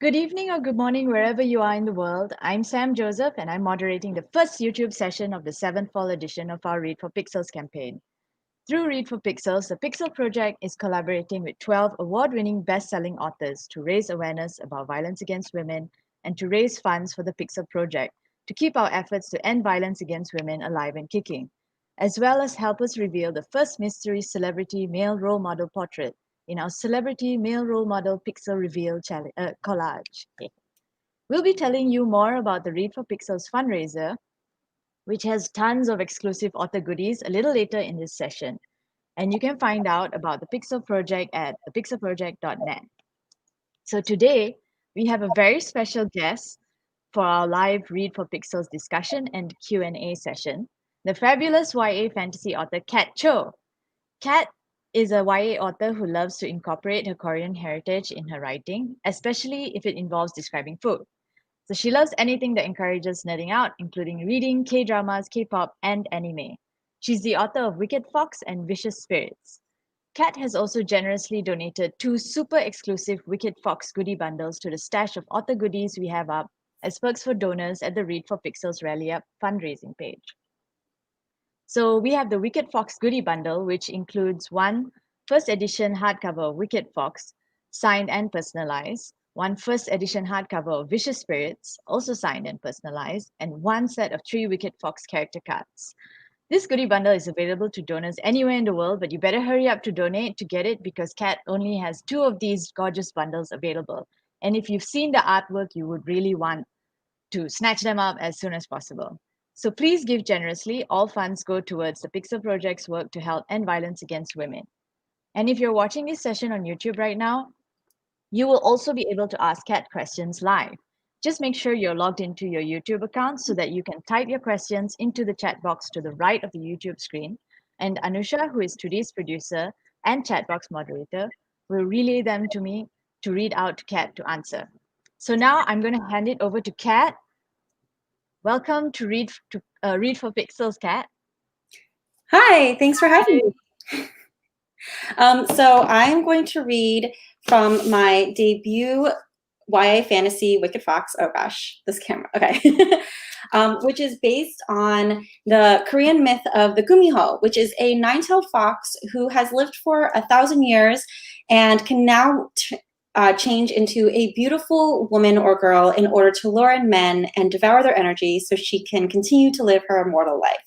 Good evening or good morning, wherever you are in the world. I'm Sam Joseph, and I'm moderating the first YouTube session of the 7th fall edition of our Read for Pixels campaign. Through Read for Pixels, the Pixel Project is collaborating with 12 award winning best selling authors to raise awareness about violence against women and to raise funds for the Pixel Project to keep our efforts to end violence against women alive and kicking, as well as help us reveal the first mystery celebrity male role model portrait in our Celebrity Male Role Model Pixel Reveal collage. We'll be telling you more about the Read for Pixels fundraiser, which has tons of exclusive author goodies a little later in this session. And you can find out about the Pixel Project at thepixelproject.net. So today, we have a very special guest for our live Read for Pixels discussion and Q&A session, the fabulous YA fantasy author Kat Cho. Kat is a YA author who loves to incorporate her Korean heritage in her writing, especially if it involves describing food. So she loves anything that encourages nerding out, including reading, K-dramas, K-pop, and anime. She's the author of Wicked Fox and Vicious Spirits. Kat has also generously donated 2 super exclusive Wicked Fox goodie bundles to the stash of author goodies we have up as perks for donors at the Read for Pixels Rally Up fundraising page. So we have the Wicked Fox goodie bundle, which includes one first edition hardcover of Wicked Fox, signed and personalized, one first edition hardcover of Vicious Spirits, also signed and personalized, and one set of 3 Wicked Fox character cards. This goodie bundle is available to donors anywhere in the world, but you better hurry up to donate to get it because Kat only has 2 of these gorgeous bundles available. And if you've seen the artwork, you would really want to snatch them up as soon as possible. So please give generously. All funds go towards the Pixel Project's work to help end violence against women. And if you're watching this session on YouTube right now, you will also be able to ask Kat questions live. Just make sure you're logged into your YouTube account so that you can type your questions into the chat box to the right of the YouTube screen. And Anusha, who is today's producer and chat box moderator, will relay them to me to read out to Kat to answer. So now I'm going to hand it over to Kat. Welcome to Read for Pixels, Kat. Hi, thanks for having me. So I'm going to read from my debut YA fantasy Wicked Fox. Oh gosh, this camera. Okay. Which is based on the Korean myth of the Gumiho, which is a 9-tailed fox who has lived for 1,000 years and can now change into a beautiful woman or girl in order to lure in men and devour their energy so she can continue to live her immortal life.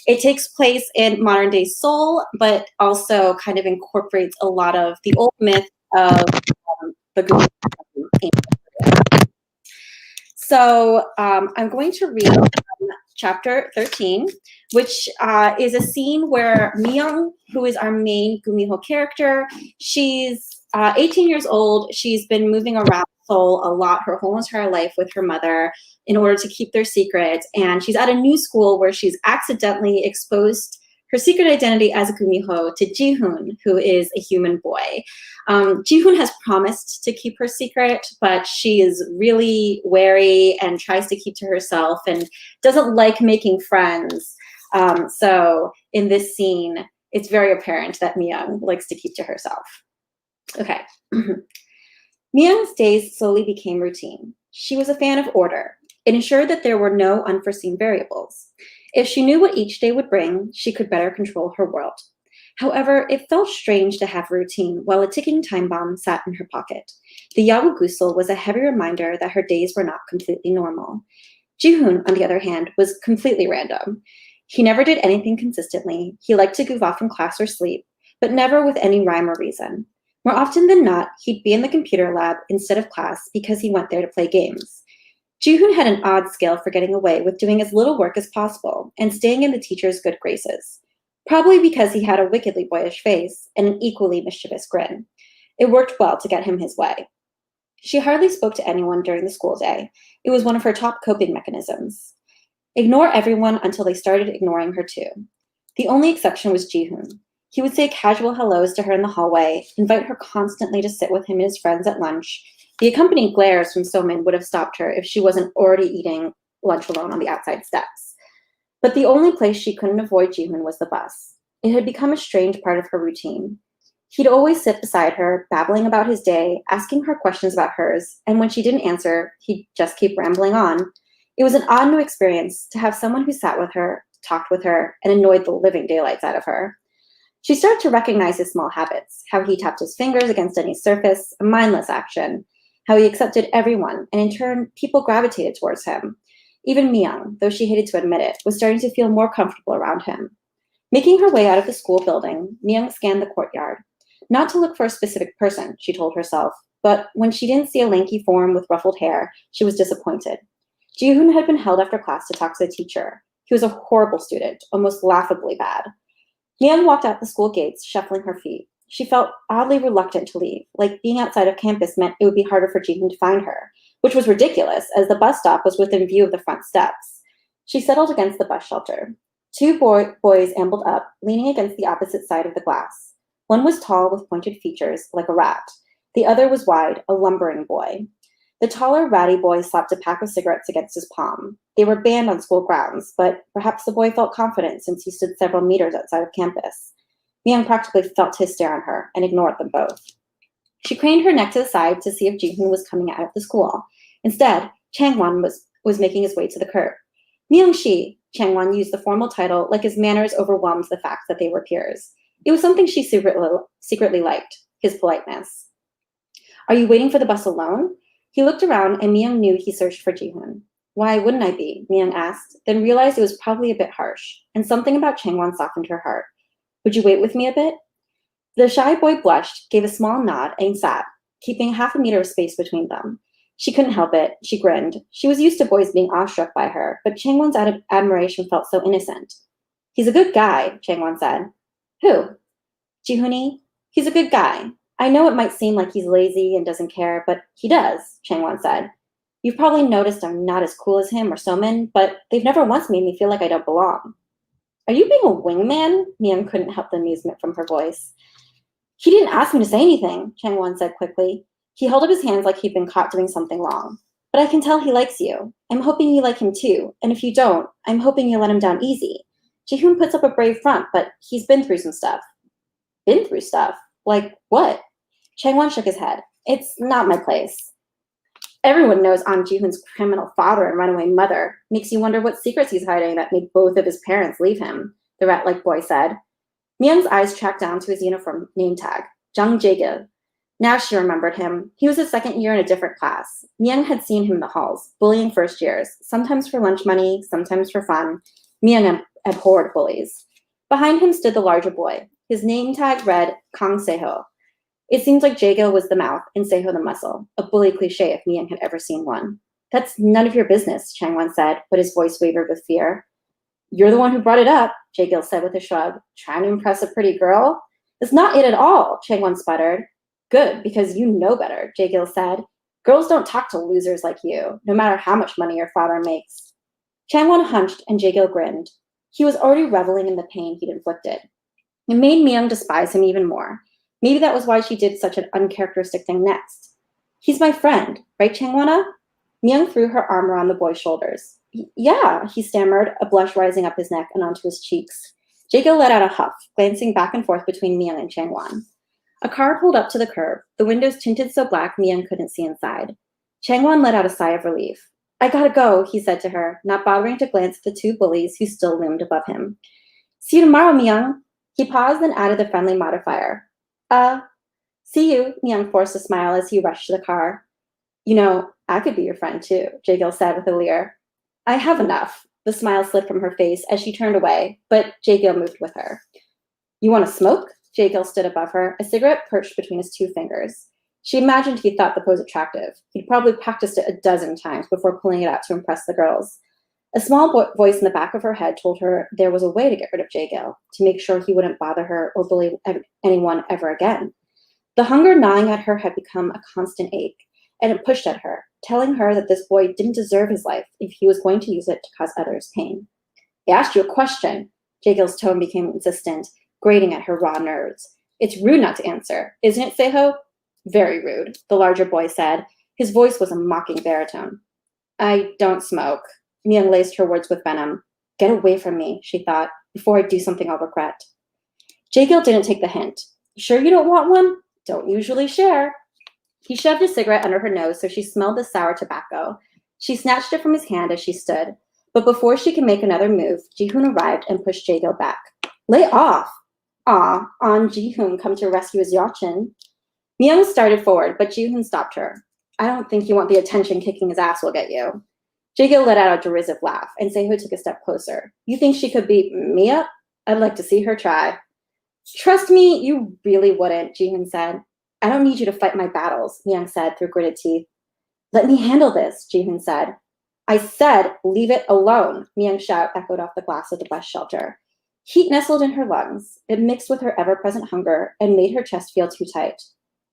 It takes place in modern day Seoul, but also kind of incorporates a lot of the old myth of the Gumiho. So I'm going to read chapter 13, which is a scene where Myung, who is our main Gumiho character, she's 18 years old. She's been moving around Seoul a lot her whole entire life with her mother in order to keep their secret. And she's at a new school where she's accidentally exposed her secret identity as a Gumiho to Jihoon, who is a human boy. Jihoon has promised to keep her secret, but she is really wary and tries to keep to herself and doesn't like making friends. So in this scene, it's very apparent that Myung likes to keep to herself. Okay. Myung's days slowly became routine. She was a fan of order. It ensured that there were no unforeseen variables. If she knew what each day would bring, she could better control her world. However, it felt strange to have routine while a ticking time bomb sat in her pocket. The Yawagusel was a heavy reminder that her days were not completely normal. Jihoon, on the other hand, was completely random. He never did anything consistently. He liked to goof off from class or sleep, but never with any rhyme or reason. More often than not, he'd be in the computer lab instead of class because he went there to play games. Jihoon had an odd skill for getting away with doing as little work as possible and staying in the teacher's good graces, probably because he had a wickedly boyish face and an equally mischievous grin. It worked well to get him his way. She hardly spoke to anyone during the school day. It was one of her top coping mechanisms. Ignore everyone until they started ignoring her too. The only exception was Jihoon. He would say casual hellos to her in the hallway, invite her constantly to sit with him and his friends at lunch. The accompanying glares from Somin would have stopped her if she wasn't already eating lunch alone on the outside steps. But the only place she couldn't avoid Jihoon was the bus. It had become a strange part of her routine. He'd always sit beside her, babbling about his day, asking her questions about hers, and when she didn't answer, he'd just keep rambling on. It was an odd new experience to have someone who sat with her, talked with her, and annoyed the living daylights out of her. She started to recognize his small habits, how he tapped his fingers against any surface, a mindless action, how he accepted everyone, and in turn, people gravitated towards him. Even Myung, though she hated to admit it, was starting to feel more comfortable around him. Making her way out of the school building, Myung scanned the courtyard. Not to look for a specific person, she told herself, but when she didn't see a lanky form with ruffled hair, she was disappointed. Ji-hoon had been held after class to talk to the teacher. He was a horrible student, almost laughably bad. Myung walked out the school gates, shuffling her feet. She felt oddly reluctant to leave, like being outside of campus meant it would be harder for Ji-hoon to find her, which was ridiculous, as the bus stop was within view of the front steps. She settled against the bus shelter. Two boys ambled up, leaning against the opposite side of the glass. One was tall with pointed features, like a rat. The other was wide, a lumbering boy. The taller, ratty boy slapped a pack of cigarettes against his palm. They were banned on school grounds, but perhaps the boy felt confident since he stood several meters outside of campus. Myung practically felt his stare on her and ignored them both. She craned her neck to the side to see if Ji-hoon was coming out of the school. Instead, Changwon was making his way to the curb. Myung-shi, Changwon used the formal title like his manners overwhelmed the fact that they were peers. It was something she secretly liked, his politeness. "Are you waiting for the bus alone?" He looked around and Myung knew he searched for Ji-hoon. "Why wouldn't I be?" Myung asked, then realized it was probably a bit harsh, and something about Changwon softened her heart. "Would you wait with me a bit?" The shy boy blushed, gave a small nod, and sat, keeping half a meter of space between them. She couldn't help it. She grinned. She was used to boys being awestruck by her, but Changwon's admiration felt so innocent. "He's a good guy," Changwon said. "Who?" "Ji-hoon. He's a good guy. I know it might seem like he's lazy and doesn't care, but he does," Changwon said. "You've probably noticed I'm not as cool as him or Somin, but they've never once made me feel like I don't belong." "Are you being a wingman?" Myung couldn't help the amusement from her voice. "He didn't ask me to say anything," Changwon said quickly. He held up his hands like he'd been caught doing something wrong. "But I can tell he likes you. I'm hoping you like him too, and if you don't, I'm hoping you let him down easy. Ji-hoon puts up a brave front, but he's been through some stuff." "Been through stuff? Like what?" Changwon shook his head. "It's not my place." "Everyone knows An Ji-hoon's criminal father and runaway mother. Makes you wonder what secrets he's hiding that made both of his parents leave him," the rat-like boy said. Myung's eyes tracked down to his uniform name tag, Jung Jae-gil. Now she remembered him. He was a second year in a different class. Myung had seen him in the halls, bullying first years, sometimes for lunch money, sometimes for fun. Myung abhorred bullies. Behind him stood the larger boy. His name tag read Kang Se-ho. It seemed like Jae-gil was the mouth and Se-ho the muscle, a bully cliche if Myung had ever seen one. "That's none of your business," Changwon said, but his voice wavered with fear. "You're the one who brought it up," Jae-gil said with a shrug. "Trying to impress a pretty girl?" "That's not it at all," Changwon sputtered. "Good, because you know better," Jae-gil said. "Girls don't talk to losers like you, no matter how much money your father makes." Changwon hunched and Jae-gil grinned. He was already reveling in the pain he'd inflicted. It made Myung despise him even more. Maybe that was why she did such an uncharacteristic thing next. "He's my friend, right, Changwon?" Myung threw her arm around the boy's shoulders. "Yeah," he stammered, a blush rising up his neck and onto his cheeks. Jae-gil let out a huff, glancing back and forth between Myung and Changwon. A car pulled up to the curb, the windows tinted so black Myung couldn't see inside. Changwon let out a sigh of relief. "I gotta go," he said to her, not bothering to glance at the two bullies who still loomed above him. "See you tomorrow, Myung." He paused and added the friendly modifier. See you," Myung forced a smile as he rushed to the car. "You know, I could be your friend too," Jae-gil said with a leer. "I have enough." The smile slid from her face as she turned away, but Jae-gil moved with her. "You want to smoke?" Jae-gil stood above her, a cigarette perched between his two fingers. She imagined he thought the pose attractive. He'd probably practiced it a dozen times before pulling it out to impress the girls. A small voice in the back of her head told her there was a way to get rid of Jae-gil, to make sure he wouldn't bother her or bully anyone ever again. The hunger gnawing at her had become a constant ache, and it pushed at her, telling her that this boy didn't deserve his life if he was going to use it to cause others pain. "I asked you a question." Jae-gil's tone became insistent, grating at her raw nerves. "It's rude not to answer, isn't it, Se-ho?" "Very rude," the larger boy said. His voice was a mocking baritone. "I don't smoke." Myung laced her words with venom. "Get away from me," she thought, "before I do something I'll regret." Jae-gil didn't take the hint. Sure you don't want one? Don't usually share. He shoved a cigarette under her nose so she smelled the sour tobacco. She snatched it from his hand as she stood. But before she could make another move, Ji-hoon arrived and pushed Jae-gil back. Lay off! On Ji-hoon come to rescue his Yachin. Myung started forward, but Ji-hoon stopped her. I don't think you want the attention kicking his ass will get you. Jae-gil let out a derisive laugh, and Seo took a step closer. You think she could beat me up? I'd like to see her try. Trust me, you really wouldn't, Ji-hoon said. I don't need you to fight my battles, Myung said through gritted teeth. Let me handle this, Ji-hoon said. I said, leave it alone, Myung's shout echoed off the glass of the bus shelter. Heat nestled in her lungs. It mixed with her ever-present hunger and made her chest feel too tight.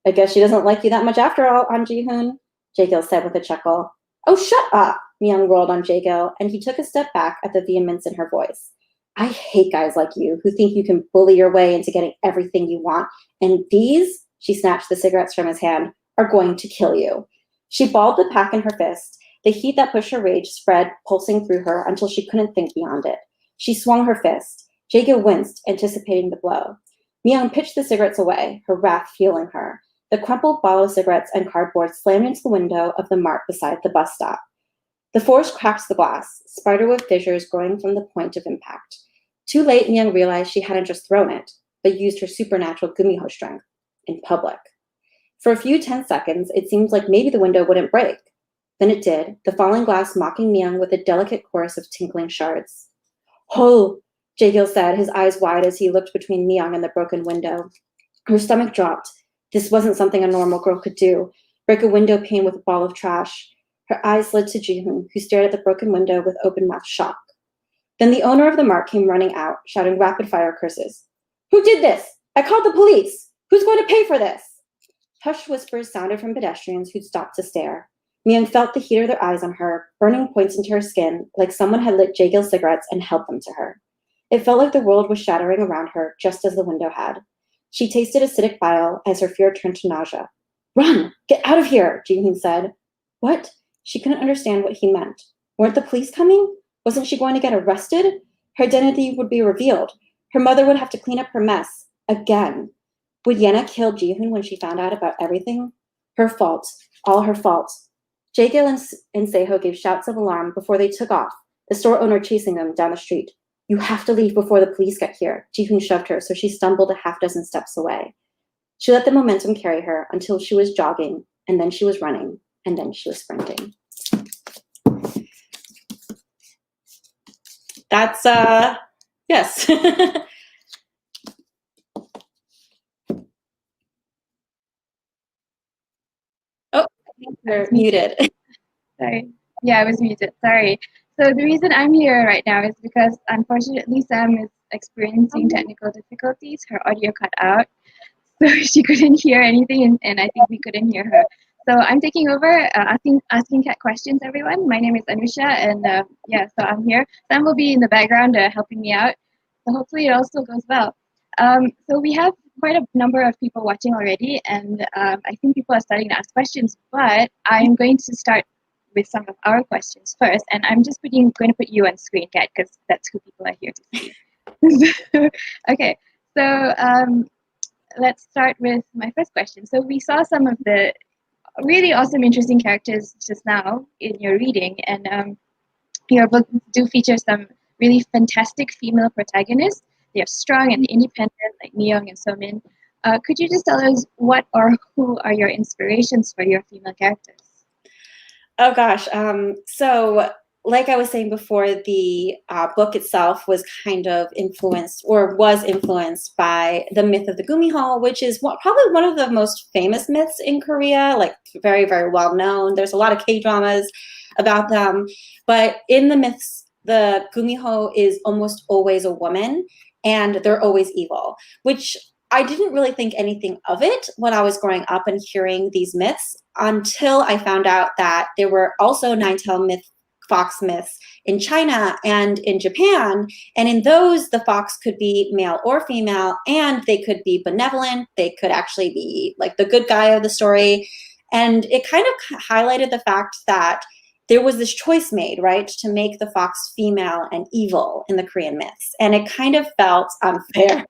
I guess she doesn't like you that much after all, on Ji-hoon, Jae-gil said with a chuckle. Oh, shut up, Myung rolled on Jae-gil, and he took a step back at the vehemence in her voice. I hate guys like you who think you can bully your way into getting everything you want, and these, she snatched the cigarettes from his hand, are going to kill you. She balled the pack in her fist. The heat that pushed her rage spread, pulsing through her until she couldn't think beyond it. She swung her fist. Jae-gil winced, anticipating the blow. Myung pitched the cigarettes away, her wrath fueling her. The crumpled bottle of cigarettes and cardboard slammed into the window of the mart beside the bus stop. The force cracked the glass, spiderweb fissures growing from the point of impact. Too late, Myung realized she hadn't just thrown it, but used her supernatural gumiho strength in public. For a few tense seconds, it seemed like maybe the window wouldn't break. Then it did, the falling glass mocking Myung with a delicate chorus of tinkling shards. Ho! Jae-gil said, his eyes wide as he looked between Myung and the broken window. Her stomach dropped. This wasn't something a normal girl could do. Break a window pane with a ball of trash. Her eyes slid to Ji-hoon, who stared at the broken window with open-mouthed shock. Then the owner of the mart came running out, shouting rapid-fire curses. Who did this? I called the police! Who's going to pay for this? Hushed whispers sounded from pedestrians who'd stopped to stare. Myung felt the heat of their eyes on her, burning points into her skin, like someone had lit Jae-gil cigarettes and held them to her. It felt like the world was shattering around her, just as the window had. She tasted acidic bile as her fear turned to nausea. Run! Get out of here, Ji-hoon said. What? She couldn't understand what he meant. Weren't the police coming? Wasn't she going to get arrested? Her identity would be revealed. Her mother would have to clean up her mess. Again. Would Yena kill Ji-hoon when she found out about everything? Her fault. All her fault. Jae-gil and Seo gave shouts of alarm before they took off, the store owner chasing them down the street. You have to leave before the police get here. Ji-hoon shoved her, so she stumbled a half-dozen steps away. She let the momentum carry her until she was jogging, and then she was running, and then she was sprinting. That's, yes. Oh, you're muted. Sorry. Yeah, I was muted. Sorry. So the reason I'm here right now is because unfortunately Sam is experiencing technical difficulties. Her audio cut out, so she couldn't hear anything, and I think we couldn't hear her. So I'm taking over, asking Kat questions. Everyone, my name is Anusha, and yeah, so I'm here. Sam will be in the background helping me out. So hopefully it also goes well. So we have quite a number of people watching already, and I think people are starting to ask questions. But I'm going to start with some of our questions first, and I'm just going to put you on screen, Kat, because that's who people are here to see. Okay, so let's start with my first question. So we saw some of the really awesome, interesting characters just now in your reading, and your book do feature some really fantastic female protagonists. They are strong and independent, like Myung and Somin. Could you just tell us what or who are your inspirations for your female characters? Oh gosh. So like I was saying before, the book itself was kind of influenced or was influenced by the myth of the Gumiho, which is probably one of the most famous myths in Korea, like very, very well known. There's a lot of K-dramas about them. But in the myths, the Gumiho is almost always a woman and they're always evil, which I didn't really think anything of it when I was growing up and hearing these myths until I found out that there were also nine-tailed fox myths in China and in Japan. And in those, the fox could be male or female, and they could be benevolent. They could actually be like the good guy of the story. And it kind of highlighted the fact that there was this choice made, right, to make the fox female and evil in the Korean myths. And it kind of felt unfair.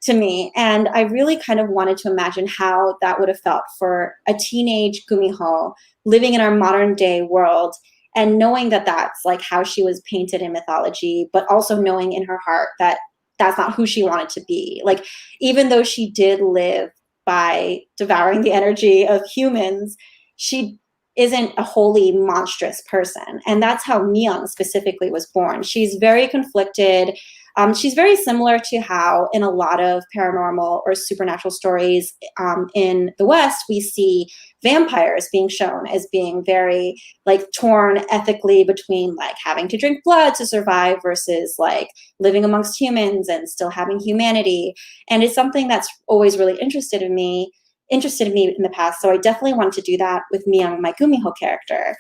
to me. And I really kind of wanted to imagine how that would have felt for a teenage Gumiho living in our modern day world, and knowing that that's like how she was painted in mythology, but also knowing in her heart that that's not who she wanted to be. Like, even though she did live by devouring the energy of humans, she isn't a wholly monstrous person. And that's how Myung specifically was born. She's very conflicted. She's very similar to how in a lot of paranormal or supernatural stories in the West, we see vampires being shown as being very like torn ethically between like having to drink blood to survive versus like living amongst humans and still having humanity. And it's something that's always really interested in me in the past. So I definitely wanted to do that with Myung, my Gumiho character.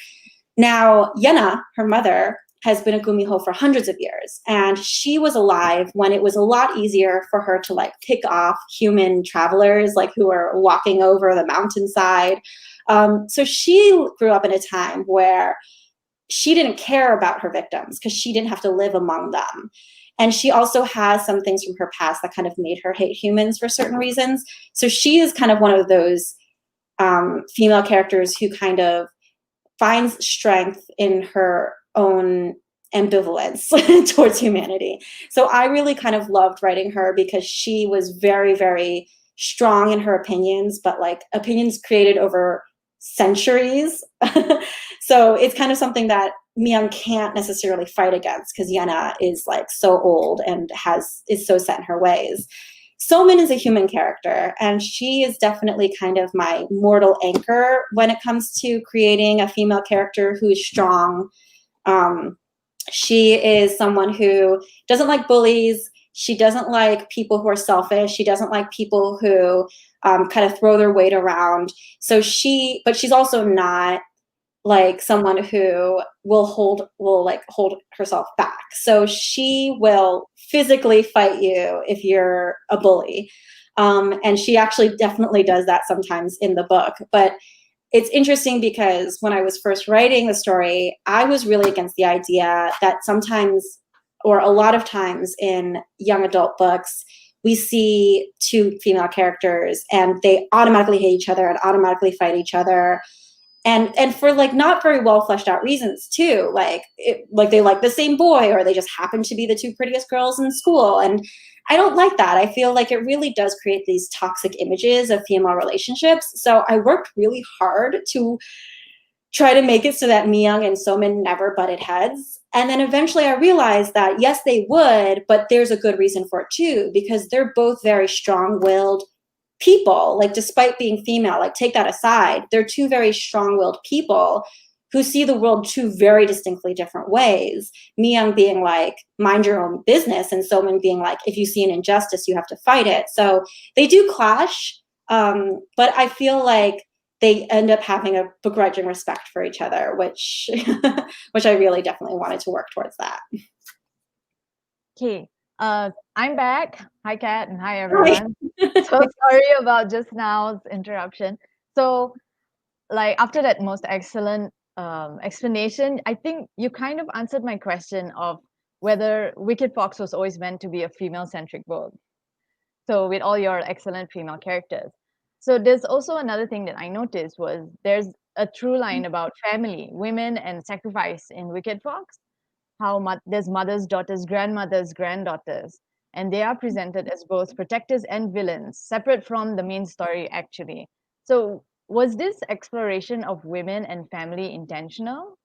Now, Yena, her mother, has been a Gumiho for hundreds of years, and she was alive when it was a lot easier for her to like pick off human travelers, like who are walking over the mountainside. So she grew up in a time where she didn't care about her victims because she didn't have to live among them. And she also has some things from her past that kind of made her hate humans for certain reasons. So she is kind of one of those female characters who kind of finds strength in her own ambivalence towards humanity. So I really kind of loved writing her because she was very, very strong in her opinions, but like opinions created over centuries. So it's kind of something that Myung can't necessarily fight against because Yena is like so old and is so set in her ways. Somin is a human character, and she is definitely kind of my mortal anchor when it comes to creating a female character who is strong. She is someone who doesn't like bullies. She doesn't like people who are selfish. She doesn't like people who kind of throw their weight around. But she's also not like someone who will hold herself back. So she will physically fight you if you're a bully. And she actually definitely does that sometimes in the book. But it's interesting because when I was first writing the story, I was really against the idea that sometimes, or a lot of times in young adult books, we see two female characters and they automatically hate each other and automatically fight each other. And for like not very well fleshed out reasons too, like they like the same boy, or they just happen to be the two prettiest girls in school. And I don't like that. I feel like it really does create these toxic images of female relationships. So I worked really hard to try to make it so that Myung and Somin never butted heads. And then eventually I realized that yes, they would, but there's a good reason for it too, because they're both very strong-willed people. Like, despite being female, like take that aside, they're two very strong-willed people who see the world two very distinctly different ways. Myung being like, mind your own business, and Somin being like, if you see an injustice, you have to fight it. So they do clash, but I feel like they end up having a begrudging respect for each other, which which I really definitely wanted to work towards that. Okay, I'm back. Hi, Kat, and hi, everyone. So sorry about just now's interruption. So, like, after that most excellent explanation, I think you kind of answered my question of whether Wicked Fox was always meant to be a female-centric book. So, with all your excellent female characters. So, there's also another thing that I noticed was there's a through line about family, women, and sacrifice in Wicked Fox. How there's mothers, daughters, grandmothers, granddaughters, and they are presented as both protectors and villains, separate from the main story, actually. So, was this exploration of women and family intentional?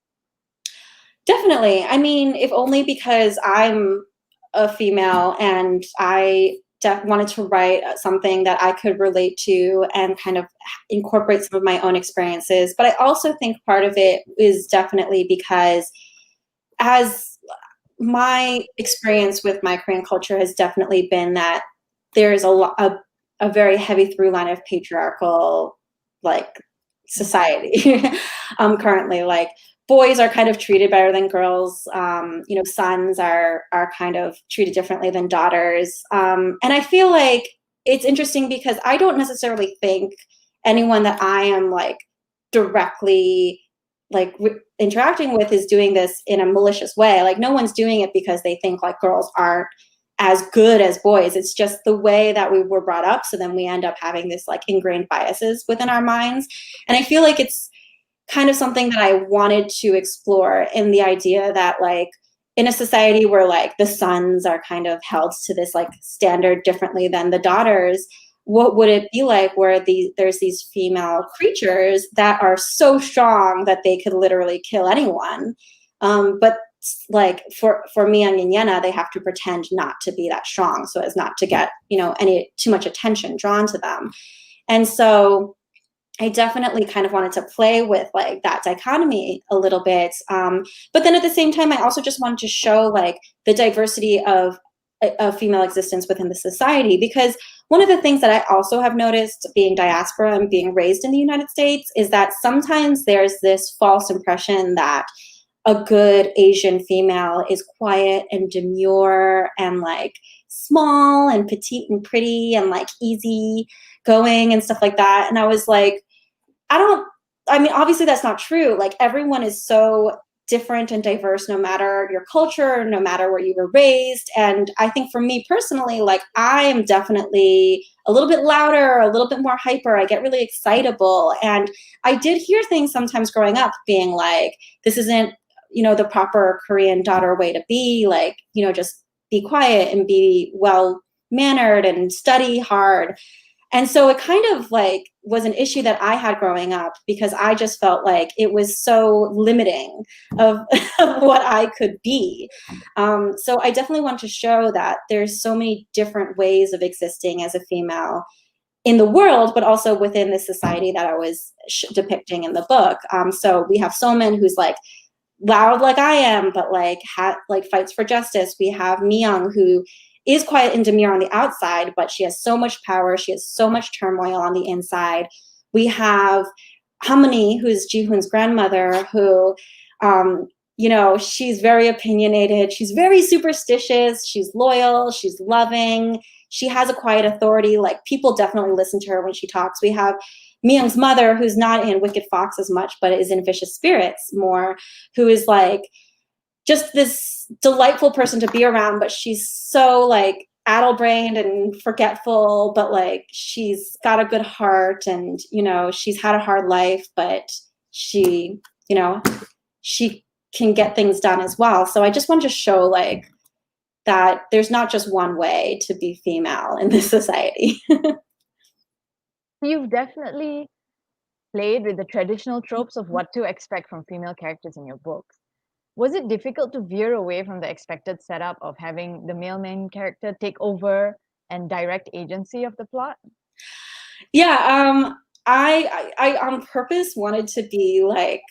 Definitely. I mean, if only because I'm a female and I wanted to write something that I could relate to and kind of incorporate some of my own experiences. But I also think part of it is definitely because as my experience with my Korean culture has definitely been that there's a very heavy through line of patriarchal like society currently. Like, boys are kind of treated better than girls. Sons are kind of treated differently than daughters. And I feel like it's interesting because I don't necessarily think anyone that I am like directly like interacting with is doing this in a malicious way. Like, no one's doing it because they think like girls aren't as good as boys. It's just the way that we were brought up. So then we end up having this like ingrained biases within our minds. And I feel like it's kind of something that I wanted to explore, in the idea that like in a society where like the sons are kind of held to this like standard differently than the daughters, what would it be like where there's these female creatures that are so strong that they could literally kill anyone, but like for Miyoung and Yena, they have to pretend not to be that strong so as not to get, you know, any too much attention drawn to them. And so I definitely kind of wanted to play with like that dichotomy a little bit. But then at the same time, I also just wanted to show like the diversity of female existence within the society, because one of the things that I also have noticed being diaspora and being raised in the United States is that sometimes there's this false impression that a good Asian female is quiet and demure and like small and petite and pretty and like easy going and stuff like that. And I was like, I mean, obviously that's not true. Like everyone is so different and diverse, no matter your culture, no matter where you were raised. And I think for me personally, like I am definitely a little bit louder, a little bit more hyper. I get really excitable. And I did hear things sometimes growing up being like, this isn't, you know, the proper Korean daughter way to be, like, you know, just be quiet and be well mannered and study hard. And so it kind of like was an issue that I had growing up, because I just felt like it was so limiting of, of what I could be. So I definitely want to show that there's so many different ways of existing as a female in the world, but also within the society that I was depicting in the book. So we have Somin, who's like loud like I am, but like fights for justice. We have Miyoung, who is quiet and demure on the outside, but she has so much power. She has so much turmoil on the inside. We have Harmony, who's Jihoon's grandmother, who, you know, she's very opinionated. She's very superstitious. She's loyal. She's loving. She has a quiet authority. Like people definitely listen to her when she talks. We have Myung's mother, who's not in Wicked Fox as much, but is in Vicious Spirits more, who is like just this delightful person to be around, but she's so like addle-brained and forgetful, but like she's got a good heart, and you know, she's had a hard life, but she, you know, she can get things done as well. So I just want to show like that there's not just one way to be female in this society. You've definitely played with the traditional tropes of what to expect from female characters in your books. Was it difficult to veer away from the expected setup of having the male main character take over and direct agency of the plot? Yeah, I on purpose wanted to be like,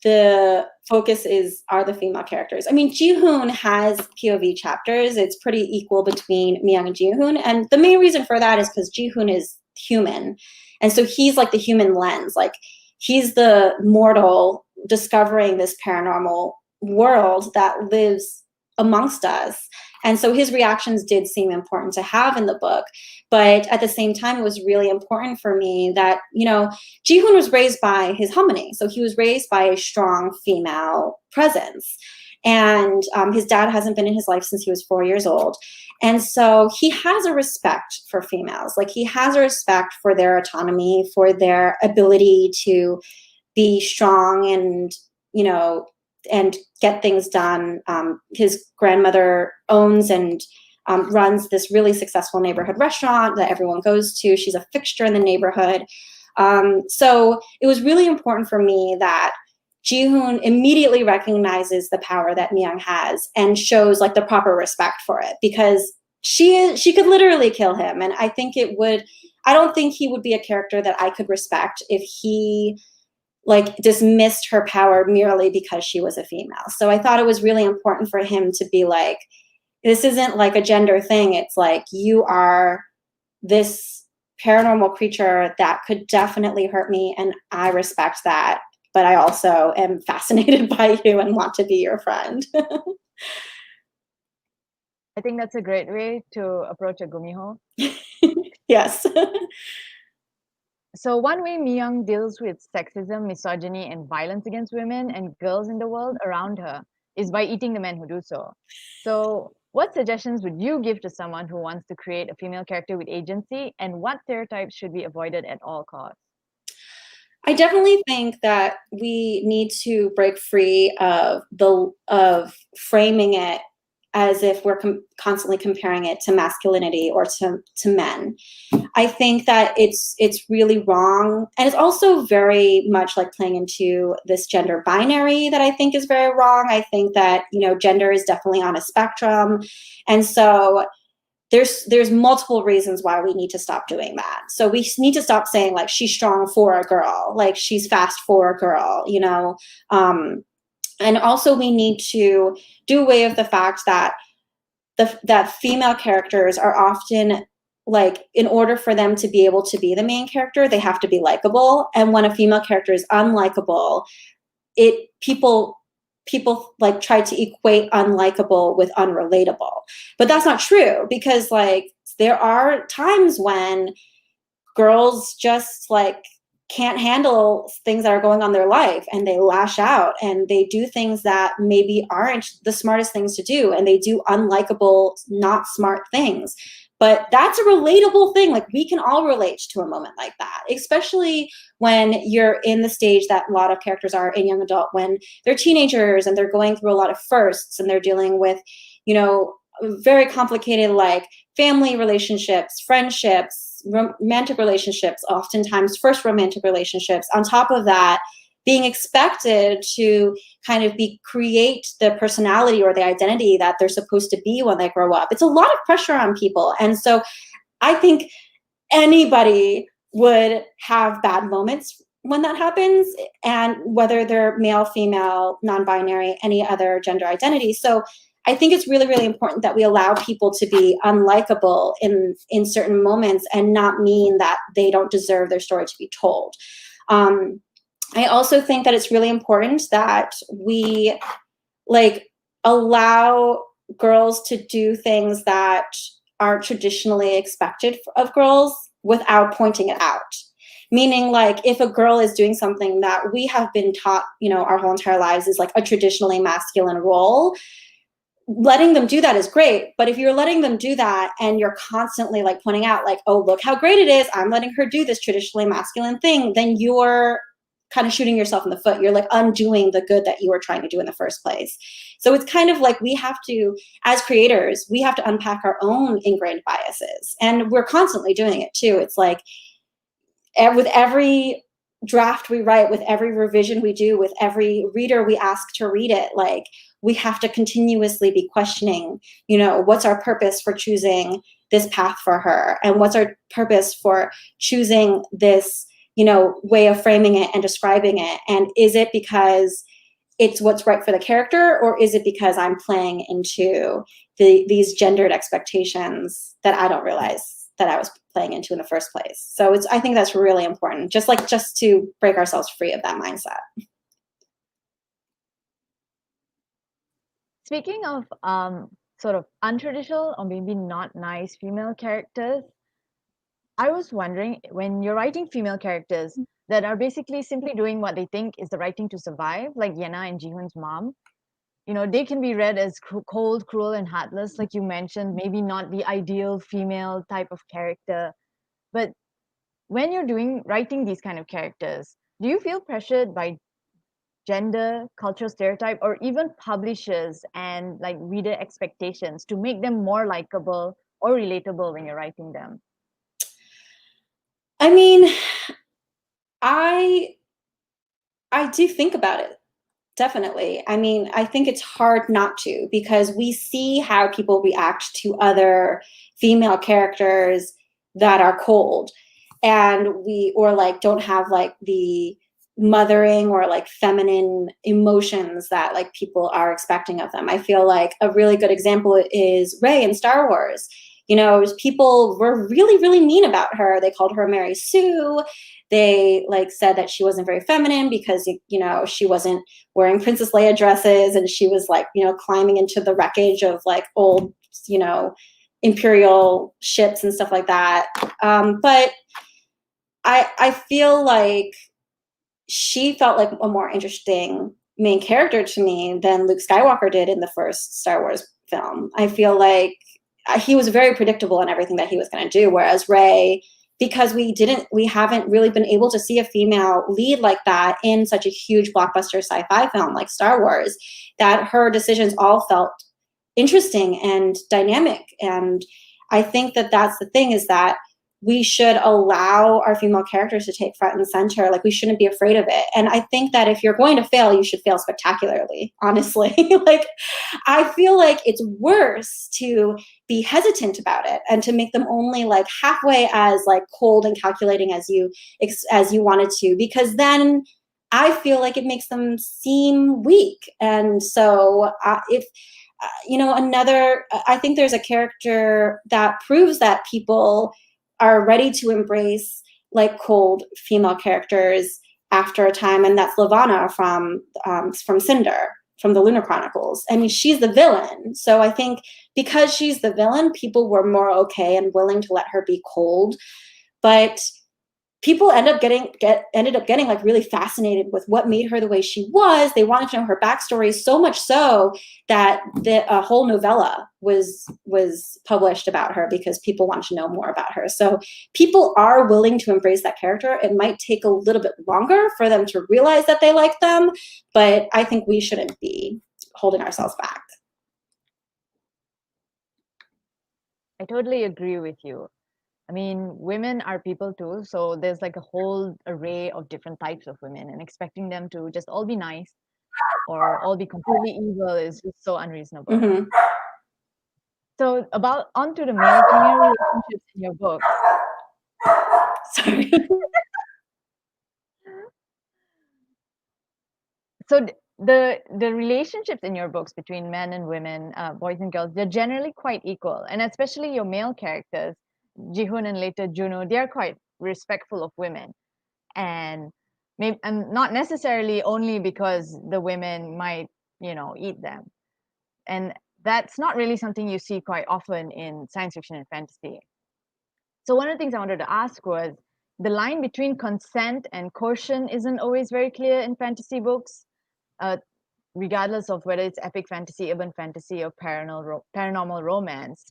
the focus are the female characters. I mean, Jihoon has POV chapters. It's pretty equal between Myung and Jihoon. And the main reason for that is because Jihoon is human. And so he's like the human lens. Like he's the mortal discovering this paranormal world that lives amongst us. And so his reactions did seem important to have in the book. But at the same time, it was really important for me that, you know, Jihoon was raised by his harmony. So he was raised by a strong female presence. And his dad hasn't been in his life since he was 4 years old. And so he has a respect for females. Like he has a respect for their autonomy, for their ability to be strong and, you know, and get things done. His grandmother owns and runs this really successful neighborhood restaurant that everyone goes to. She's a fixture in the neighborhood. So it was really important for me that Jihoon immediately recognizes the power that Myung has and shows like the proper respect for it, because she could literally kill him. And I don't think he would be a character that I could respect if he like dismissed her power merely because she was a female. So I thought it was really important for him to be like, this isn't like a gender thing. It's like, you are this paranormal creature that could definitely hurt me, and I respect that, but I also am fascinated by you and want to be your friend. I think that's a great way to approach a gumiho. Yes. So one way Myung deals with sexism, misogyny, and violence against women and girls in the world around her is by eating the men who do so. So What suggestions would you give to someone who wants to create a female character with agency, and what stereotypes should be avoided at all costs? I definitely think that we need to break free of framing it as if we're constantly comparing it to masculinity or to men. I think that it's really wrong, and it's also very much like playing into this gender binary that I think is very wrong. I think that, you know, gender is definitely on a spectrum, and so there's multiple reasons why we need to stop doing that. So we need to stop saying like she's strong for a girl, like she's fast for a girl, you know. And also we need to do away with the fact that that female characters are often, like, in order for them to be able to be the main character, they have to be likable. And when a female character is unlikable, people like try to equate unlikable with unrelatable. But that's not true, because like there are times when girls just like can't handle things that are going on in their life, and they lash out and they do things that maybe aren't the smartest things to do, and they do unlikable, not smart things. But that's a relatable thing. Like, we can all relate to a moment like that, especially when you're in the stage that a lot of characters are in young adult, when they're teenagers and they're going through a lot of firsts, and they're dealing with, you know, very complicated like family relationships, friendships, romantic relationships, oftentimes first romantic relationships. On top of that, being expected to kind of create the personality or the identity that they're supposed to be when they grow up. It's a lot of pressure on people. And so I think anybody would have bad moments when that happens, and whether they're male, female, non-binary, any other gender identity. So I think it's really, really important that we allow people to be unlikable in certain moments, and not mean that they don't deserve their story to be told. I also think that it's really important that we like allow girls to do things that are traditionally expected of girls without pointing it out. Meaning, like, if a girl is doing something that we have been taught, you know, our whole entire lives is like a traditionally masculine role, letting them do that is great. But if you're letting them do that and you're constantly like pointing out like, oh, look how great it is, I'm letting her do this traditionally masculine thing, then you're kind of shooting yourself in the foot. You're like undoing the good that you were trying to do in the first place. So it's kind of like, we have to, as creators, we have to unpack our own ingrained biases. And we're constantly doing it too. It's like, with every draft we write, with every revision we do, with every reader we ask to read it, like, we have to continuously be questioning, you know, what's our purpose for choosing this path for her? And what's our purpose for choosing this, you know, way of framing it and describing it? And is it because it's what's right for the character, or is it because I'm playing into these gendered expectations that I don't realize that I was playing into in the first place? So I think that's really important, just to break ourselves free of that mindset. Speaking of sort of untraditional or maybe not nice female characters, I was wondering, when you're writing female characters that are basically simply doing what they think is the right thing to survive, like Yenna and Jihoon's mom, you know, they can be read as cold, cruel, and heartless, like you mentioned, maybe not the ideal female type of character. But when you're writing these kind of characters, do you feel pressured by gender, cultural stereotype, or even publishers and like reader expectations to make them more likable or relatable when you're writing them? I mean, I do think about it. Definitely. I mean, I think it's hard not to, because we see how people react to other female characters that are cold, and or like don't have like the mothering or like feminine emotions that like people are expecting of them. I feel like a really good example is Rey in Star Wars. You know, people were really, really mean about her. They called her Mary Sue. They like said that she wasn't very feminine because, you know, she wasn't wearing Princess Leia dresses, and she was like, you know, climbing into the wreckage of like old, you know, Imperial ships and stuff like that. But I feel like she felt like a more interesting main character to me than Luke Skywalker did in the first Star Wars film. I feel like he was very predictable in everything that he was going to do, whereas Rey, because we haven't really been able to see a female lead like that in such a huge blockbuster sci-fi film like Star Wars, that her decisions all felt interesting and dynamic. And I think that that's the thing, is that we should allow our female characters to take front and center. Like, we shouldn't be afraid of it. And I think that if you're going to fail, you should fail spectacularly, honestly. Like, I feel like it's worse to be hesitant about it and to make them only like halfway as like cold and calculating as you wanted to, because then I feel like it makes them seem weak. And so if I think there's a character that proves that people are ready to embrace like cold female characters after a time, and that's Levana from Cinder, from the Lunar Chronicles. I mean, she's the villain, so I think because she's the villain, people were more okay and willing to let her be cold. But people ended up getting like really fascinated with what made her the way she was. They wanted to know her backstory, so much so that a whole novella was published about her, because people wanted to know more about her. So people are willing to embrace that character. It might take a little bit longer for them to realize that they like them, but I think we shouldn't be holding ourselves back. I totally agree with you. I mean, women are people too, so there's like a whole array of different types of women, and expecting them to just all be nice or all be completely evil is just so unreasonable. Mm-hmm. So onto the male-female relationships in your books. Sorry. So the relationships in your books between men and women, boys and girls, they're generally quite equal, and especially your male characters, Jihoon and later Juno, they are quite respectful of women, and not necessarily only because the women might, eat them, and that's not really something you see quite often in science fiction and fantasy. So one of the things I wanted to ask was, the line between consent and coercion isn't always very clear in fantasy books, regardless of whether it's epic fantasy, urban fantasy, or paranormal romance.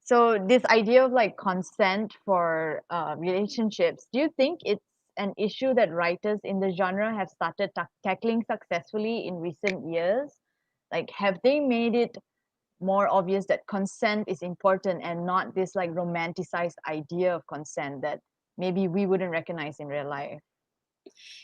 So this idea of like consent for relationships, do you think it's an issue that writers in the genre have started tackling successfully in recent years? Like, have they made it more obvious that consent is important and not this like romanticized idea of consent that maybe we wouldn't recognize in real life?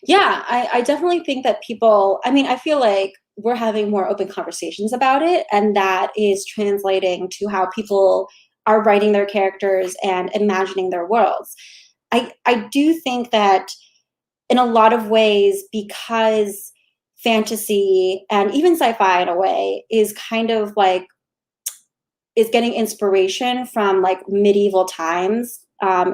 Yeah, I definitely think that people, I mean, I feel like we're having more open conversations about it, and that is translating to how people are writing their characters and imagining their worlds. I do think that in a lot of ways, because fantasy and even sci-fi in a way is kind of like, is getting inspiration from like medieval times,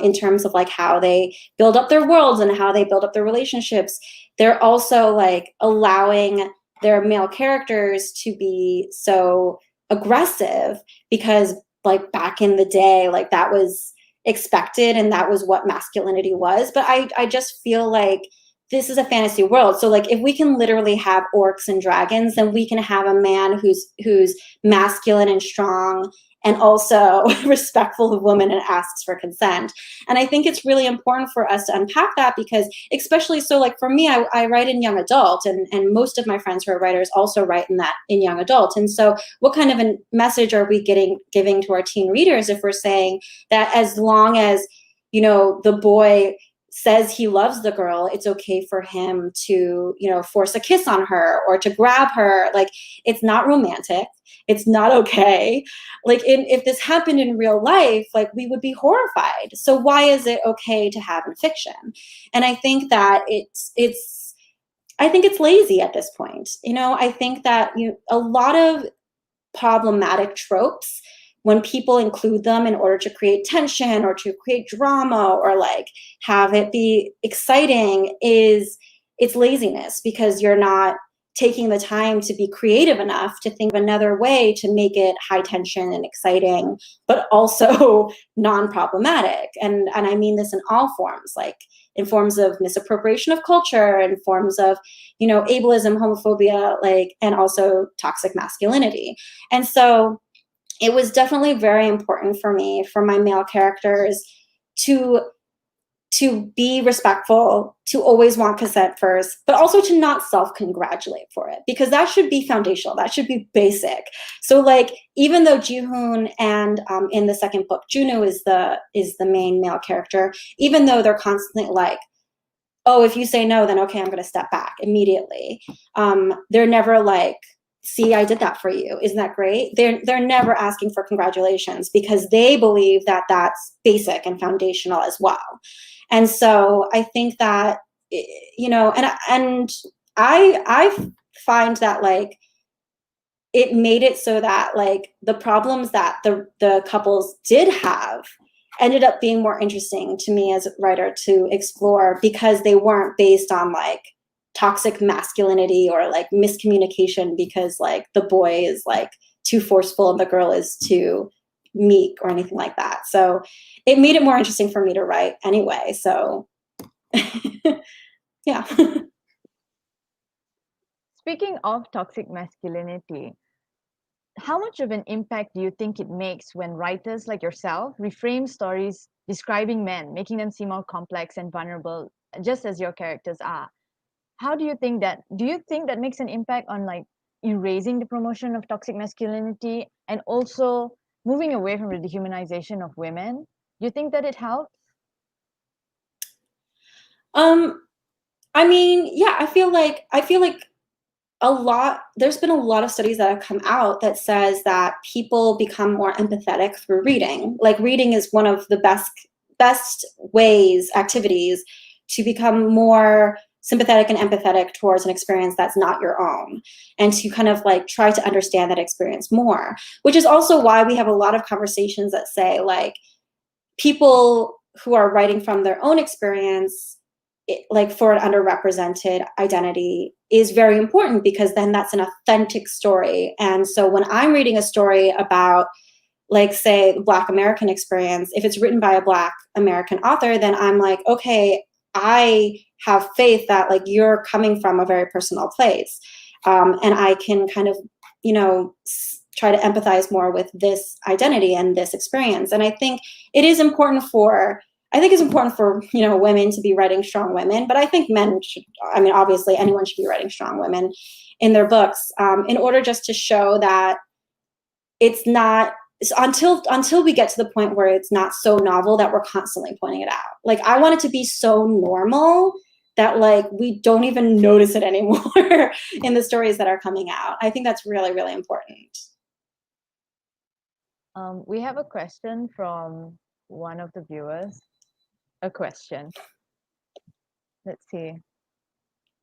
in terms of like how they build up their worlds and how they build up their relationships. They're also like allowing their male characters to be so aggressive, because like back in the day, like that was expected and that was what masculinity was. But I just feel like this is a fantasy world. So like if we can literally have orcs and dragons, then we can have a man who's masculine and strong and also respectful of women and asks for consent. And I think it's really important for us to unpack that, because especially so like for me, I write in young adult, and most of my friends who are writers also write in young adult. And so what kind of a message are we giving to our teen readers if we're saying that as long as, the boy says he loves the girl, it's okay for him to, force a kiss on her or to grab her? Like, it's not romantic. It's not okay. Like, if this happened in real life, like, we would be horrified. So why is it okay to have in fiction? And I think that I think it's lazy at this point. I think that a lot of problematic tropes, when people include them in order to create tension or to create drama or like have it be exciting, it's laziness, because you're not taking the time to be creative enough to think of another way to make it high tension and exciting, but also non-problematic. And I mean this in all forms, like in forms of misappropriation of culture, in forms of, ableism, homophobia, like, and also toxic masculinity. And so it was definitely very important for me, for my male characters, to be respectful, to always want consent first, but also to not self-congratulate for it, because that should be foundational. That should be basic. So like, even though Ji-hoon and in the second book, Juno is the main male character, even though they're constantly like, oh, if you say no, then okay, I'm going to step back immediately. They're never like, see, I did that for you. Isn't that great? They're never asking for congratulations, because they believe that that's basic and foundational as well. And so I think that, you know, and I find that like, it made it so that like the problems that the couples did have ended up being more interesting to me as a writer to explore, because they weren't based on like toxic masculinity or like miscommunication, because like the boy is like too forceful and the girl is too meek or anything like that. So it made it more interesting for me to write anyway. So yeah. Speaking of toxic masculinity, how much of an impact do you think it makes when writers like yourself reframe stories describing men, making them seem more complex and vulnerable, just as your characters are? How do you think that makes an impact on like erasing the promotion of toxic masculinity and also moving away from the dehumanization of women? Do you think that it helps? I mean, yeah, I feel like there's been a lot of studies that have come out that says that people become more empathetic through reading. Like, reading is one of the best activities to become more sympathetic and empathetic towards an experience that's not your own, and to kind of like try to understand that experience more, which is also why we have a lot of conversations that say like, people who are writing from their own experience, like for an underrepresented identity, is very important, because then that's an authentic story. And so when I'm reading a story about, like, say, the Black American experience, if it's written by a Black American author, then I'm like, okay, I have faith that like you're coming from a very personal place, and I can kind of, you know, try to empathize more with this identity and this experience. And I think it's important for you know, women to be writing strong women, but I think men should, I mean, obviously anyone should be writing strong women in their books, in order just to show that it's not, until we get to the point where it's not so novel that we're constantly pointing it out. Like, I want it to be so normal that like we don't even notice it anymore in the stories that are coming out. I think that's really, really important. We have a question from one of the viewers. A question. Let's see.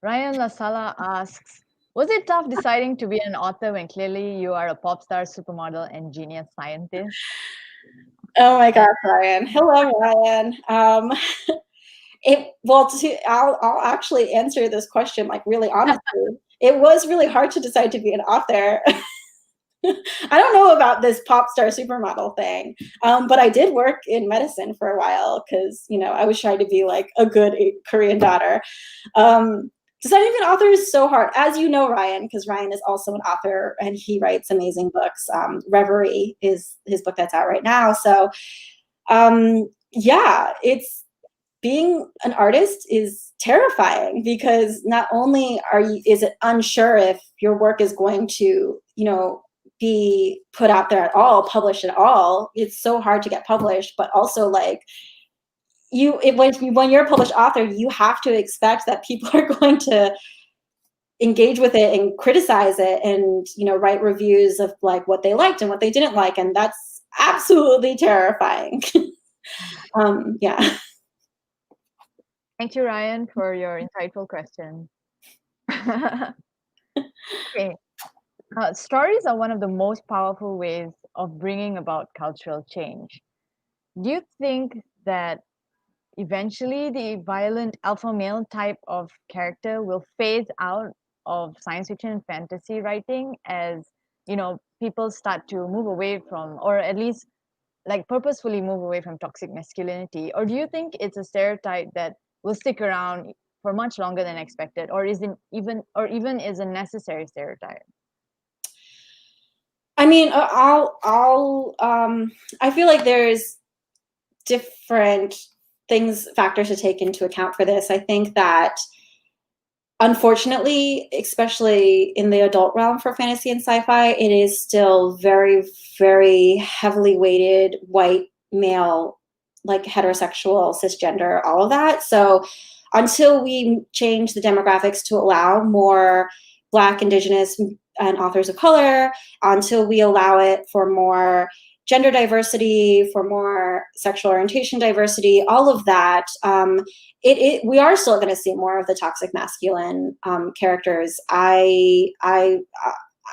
Ryan Lasala asks, was it tough deciding to be an author when clearly you are a pop star, supermodel, and genius scientist? Oh my gosh, Ryan. Hello, Ryan. I'll actually answer this question like really honestly. It was really hard to decide to be an author. I don't know about this pop star supermodel thing, but I did work in medicine for a while, because, you know, I was trying to be like a good Korean daughter. Deciding to be an author is so hard, as you know, Ryan, because Ryan is also an author and he writes amazing books. Reverie is his book that's out right now. So yeah, being an artist is terrifying, because not only is it unsure if your work is going to, you know, be put out there at all, published at all. It's so hard to get published, but also like when you're a published author, you have to expect that people are going to engage with it and criticize it, and, you know, write reviews of like what they liked and what they didn't like, and that's absolutely terrifying. Yeah. Thank you, Ryan, for your insightful question. Okay. Stories are one of the most powerful ways of bringing about cultural change. Do you think that eventually the violent alpha male type of character will phase out of science fiction and fantasy writing, as, you know, people start to move away from, or at least like purposefully move away from toxic masculinity? Or do you think it's a stereotype that will stick around for much longer than expected, or even is a necessary stereotype? I mean, I feel like there's different factors to take into account for this. I think that unfortunately, especially in the adult realm for fantasy and sci-fi, it is still very, very heavily weighted white male, like heterosexual, cisgender, all of that. So until we change the demographics to allow more Black, Indigenous, and authors of color, until we allow it for more gender diversity, for more sexual orientation diversity, all of that, we are still going to see more of the toxic masculine characters. I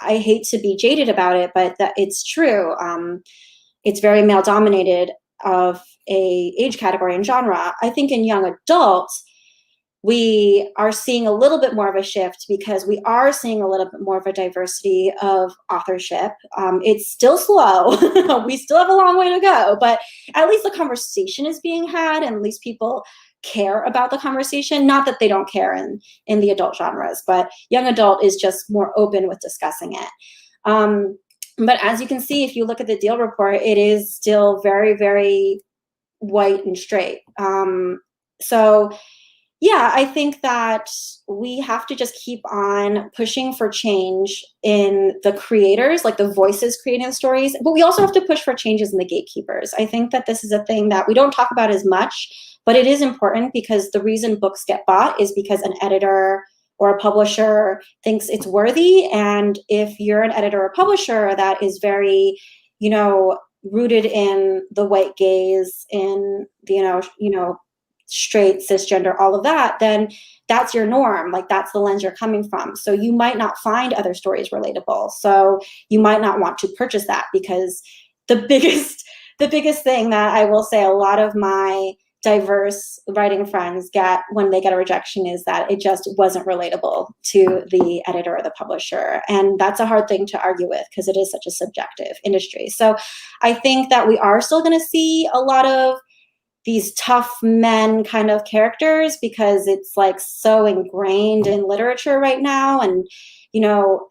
hate to be jaded about it, but that it's true. It's very male dominated of a age category and genre. I think in young adults, we are seeing a little bit more of a shift because we are seeing a little bit more of a diversity of authorship. It's still slow. We still have a long way to go, but at least the conversation is being had, and at least people care about the conversation. Not that they don't care in the adult genres, but young adult is just more open with discussing it. But as you can see, if you look at the Deal report, it is still very, very white and straight. So yeah, I think that we have to just keep on pushing for change in the creators, like the voices creating the stories, but we also have to push for changes in the gatekeepers. I think that this is a thing that we don't talk about as much, but it is important because the reason books get bought is because an editor or a publisher thinks it's worthy. And if you're an editor or publisher that is very, rooted in the white gaze, in the, straight, cisgender, all of that, then that's your norm. Like that's the lens you're coming from. So you might not find other stories relatable. So you might not want to purchase that, because the biggest thing that I will say a lot of my diverse writing friends get when they get a rejection is that it just wasn't relatable to the editor or the publisher. And that's a hard thing to argue with because it is such a subjective industry. So I think that we are still going to see a lot of these tough men kind of characters because it's like so ingrained in literature right now. And,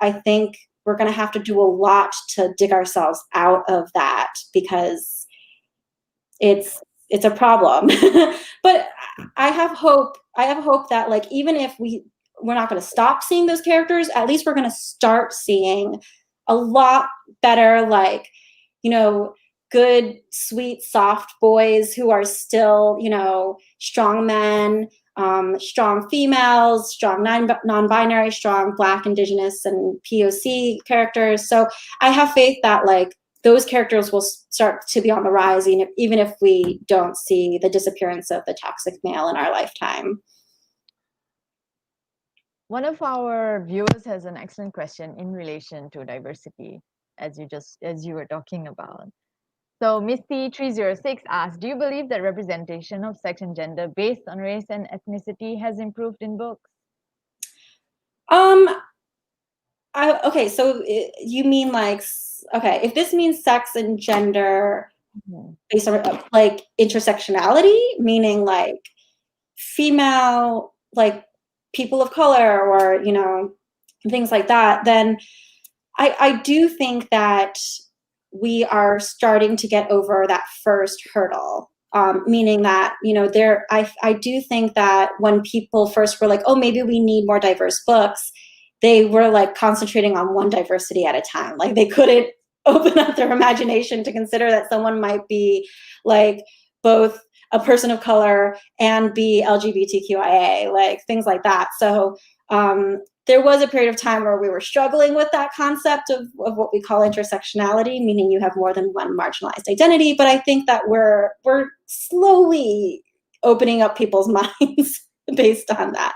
I think we're going to have to do a lot to dig ourselves out of that because it's a problem. But I have hope that like, even if we're not going to stop seeing those characters, at least we're going to start seeing a lot better, like, good, sweet, soft boys who are still, strong men, strong females, strong non-binary, strong Black, Indigenous, and POC characters. So I have faith that like those characters will start to be on the rise, even if we don't see the disappearance of the toxic male in our lifetime. One of our viewers has an excellent question in relation to diversity, as you were talking about. So Misty306 asks, do you believe that representation of sex and gender based on race and ethnicity has improved in books? Okay, so you mean like, okay, if this means sex and gender based on like intersectionality, meaning like female, like people of color or, things like that, then I do think that we are starting to get over that first hurdle. Meaning that, I do think that when people first were like, oh, maybe we need more diverse books, they were like concentrating on one diversity at a time. Like they couldn't open up their imagination to consider that someone might be like both a person of color and be LGBTQIA, like things like that. So there was a period of time where we were struggling with that concept of what we call intersectionality, meaning you have more than one marginalized identity. But I think that we're slowly opening up people's minds based on that.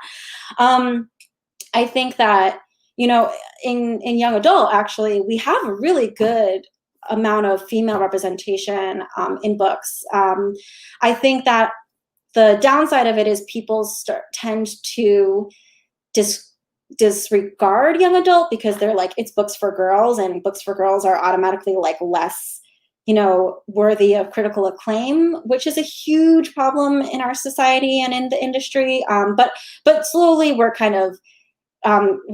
I think that, in young adult, actually, we have a really good amount of female representation in books. I think that the downside of it is people tend to disregard young adult because they're like, it's books for girls, and books for girls are automatically like less, worthy of critical acclaim, which is a huge problem in our society and in the industry. But slowly we're kind of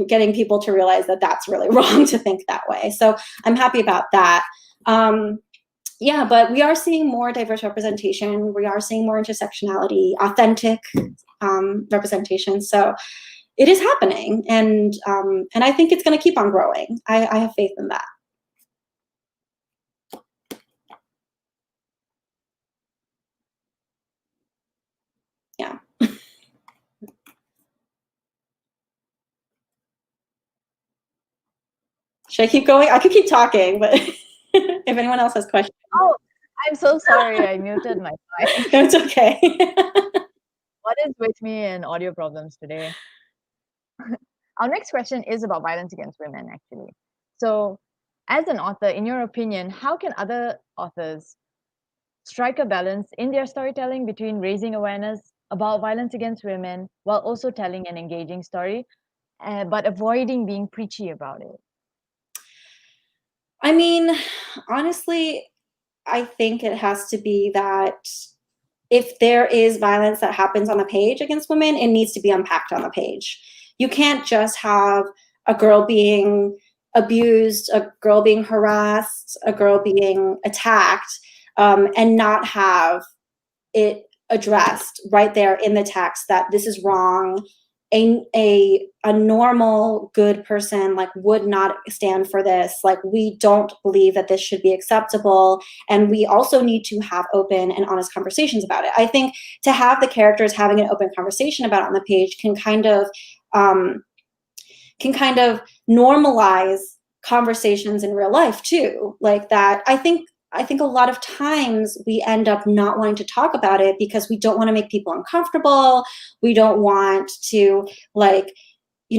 getting people to realize that that's really wrong to think that way. So I'm happy about that. Yeah, but we are seeing more diverse representation. We are seeing more intersectionality, authentic representation. So it is happening, and I think it's going to keep on growing. I have faith in that. Yeah. Should I keep going? I could keep talking, but if anyone else has questions. Oh, I'm so sorry. I muted my mic. No, it's okay. What is with me and audio problems today? Our next question is about violence against women, actually. So, as an author, in your opinion, how can other authors strike a balance in their storytelling between raising awareness about violence against women while also telling an engaging story, but avoiding being preachy about it? I mean, honestly, I think it has to be that if there is violence that happens on the page against women, it needs to be unpacked on the page. You can't just have a girl being abused, a girl being harassed, a girl being attacked, and not have it addressed right there in the text that this is wrong. A normal good person like would not stand for this. Like, we don't believe that this should be acceptable, and we also need to have open and honest conversations about it. I think to have the characters having an open conversation about it on the page can kind of normalize conversations in real life too, like that. I think a lot of times we end up not wanting to talk about it because we don't want to make people uncomfortable. We don't want to, like,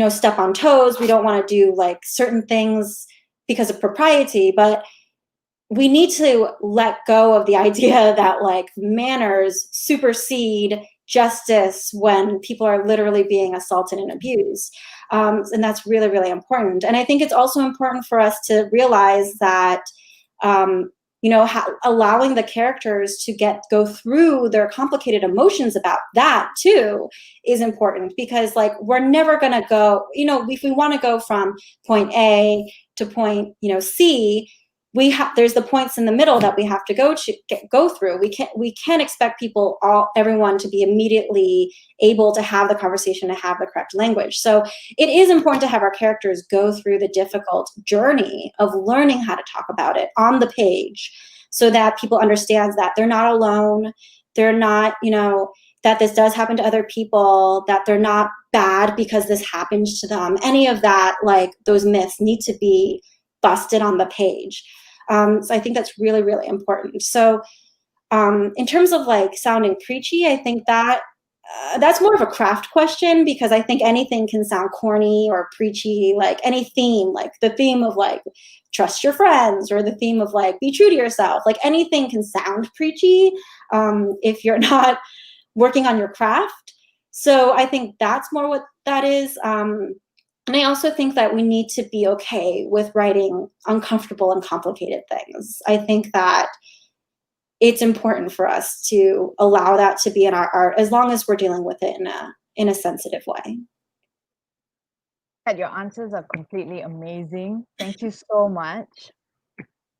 step on toes. We don't want to do like certain things because of propriety, but we need to let go of the idea that like manners supersede justice when people are literally being assaulted and abused. And that's really, really important. And I think it's also important for us to realize that allowing the characters to go through their complicated emotions about that too is important, because like we're never going to go, if we want to go from point A to point C, there's the points in the middle that we have to go through. We can't expect everyone to be immediately able to have the conversation, to have the correct language. So it is important to have our characters go through the difficult journey of learning how to talk about it on the page, so that people understand that they're not alone. They're not, that this does happen to other people, that they're not bad because this happens to them. Any of that, like those myths need to be busted on the page. So I think that's really, really important. So in terms of like sounding preachy, I think that that's more of a craft question, because I think anything can sound corny or preachy, like any theme, like the theme of like trust your friends, or the theme of like be true to yourself. Like anything can sound preachy if you're not working on your craft. So I think that's more what that is. And I also think that we need to be okay with writing uncomfortable and complicated things. I think that it's important for us to allow that to be in our art, as long as we're dealing with it in a sensitive way. Your answers are completely amazing. Thank you so much.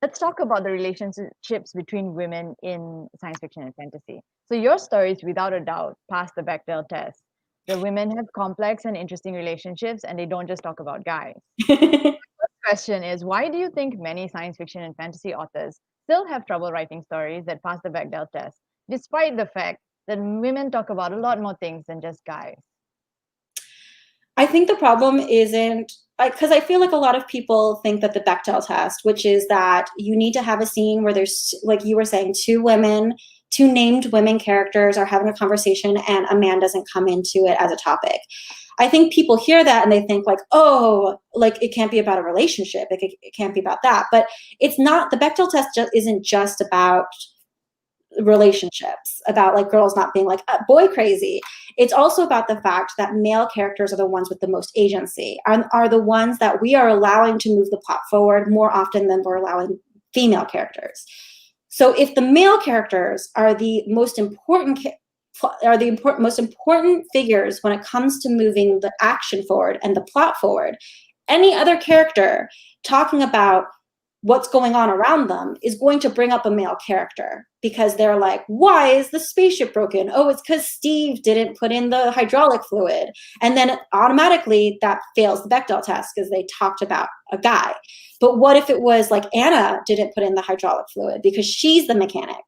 Let's talk about the relationships between women in science fiction and fantasy. So your stories, without a doubt, pass the Bechdel test. The women have complex and interesting relationships, and they don't just talk about guys. The first question is, why do you think many science fiction and fantasy authors still have trouble writing stories that pass the Bechdel test, despite the fact that women talk about a lot more things than just guys? I think the problem isn't, because I feel like a lot of people think that the Bechdel test, which is that you need to have a scene where there's, like you were saying, two named women characters are having a conversation and a man doesn't come into it as a topic. I think people hear that and they think like, oh, like it can't be about a relationship. It can't be about that. But it's not. The Bechdel test isn't just about relationships, about like girls not being like boy crazy. It's also about the fact that male characters are the ones with the most agency, and are the ones that we are allowing to move the plot forward more often than we're allowing female characters. So if the male characters are the most important most important figures when it comes to moving the action forward and the plot forward. Any other character talking about what's going on around them is going to bring up a male character, because they're like, why is the spaceship broken? Oh, it's because Steve didn't put in the hydraulic fluid. And then automatically that fails the Bechdel test because they talked about a guy. But what if it was like Anna didn't put in the hydraulic fluid because she's the mechanic?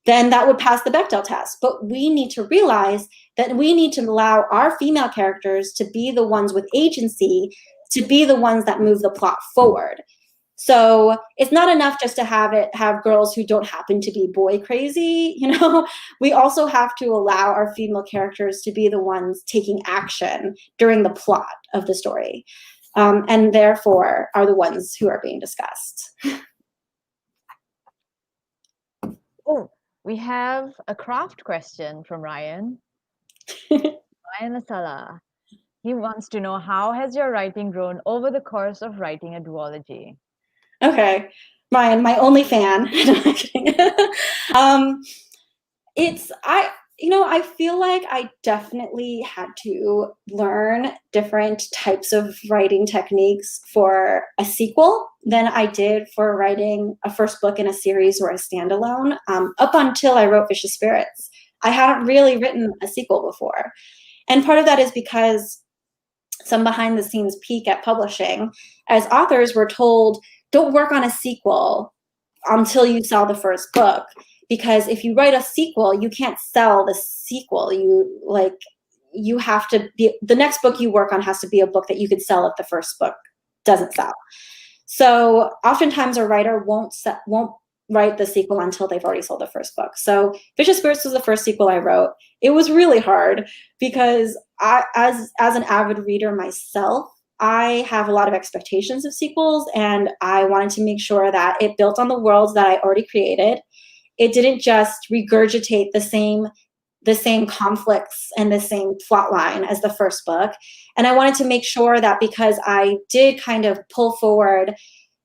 Then that would pass the Bechdel test. But we need to realize that we need to allow our female characters to be the ones with agency, to be the ones that move the plot forward. So it's not enough just to have girls who don't happen to be boy crazy, you know. We also have to allow our female characters to be the ones taking action during the plot of the story, and therefore are the ones who are being discussed. Oh, we have a craft question from Ryan. Ryan Asala. He wants to know, how has your writing grown over the course of writing a duology? Okay, Ryan, my only fan. I feel like I definitely had to learn different types of writing techniques for a sequel than I did for writing a first book in a series or a standalone. Up until I wrote Vicious Spirits, I hadn't really written a sequel before. And part of that is because some behind the scenes peek at publishing, as authors were told, don't work on a sequel until you sell the first book, because if you write a sequel, you can't sell the sequel. You have to be, the next book you work on has to be a book that you could sell if the first book doesn't sell. So oftentimes a writer won't write the sequel until they've already sold the first book. So Vicious Spirits was the first sequel I wrote. It was really hard because as an avid reader myself, I have a lot of expectations of sequels, and I wanted to make sure that it built on the worlds that I already created. It didn't just regurgitate the same conflicts and the same plot line as the first book. And I wanted to make sure that because I did kind of pull forward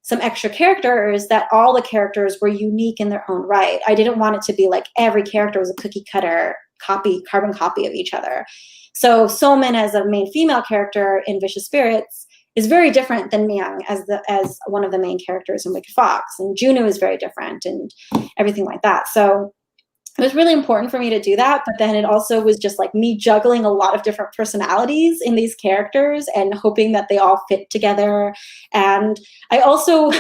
some extra characters, that all the characters were unique in their own right. I didn't want it to be like every character was a cookie cutter carbon copy of each other. So Somin as a main female character in Vicious Spirits is very different than Myung as one of the main characters in Wicked Fox, and Juno is very different and everything like that. So it was really important for me to do that, but then it also was just like me juggling a lot of different personalities in these characters and hoping that they all fit together. And I also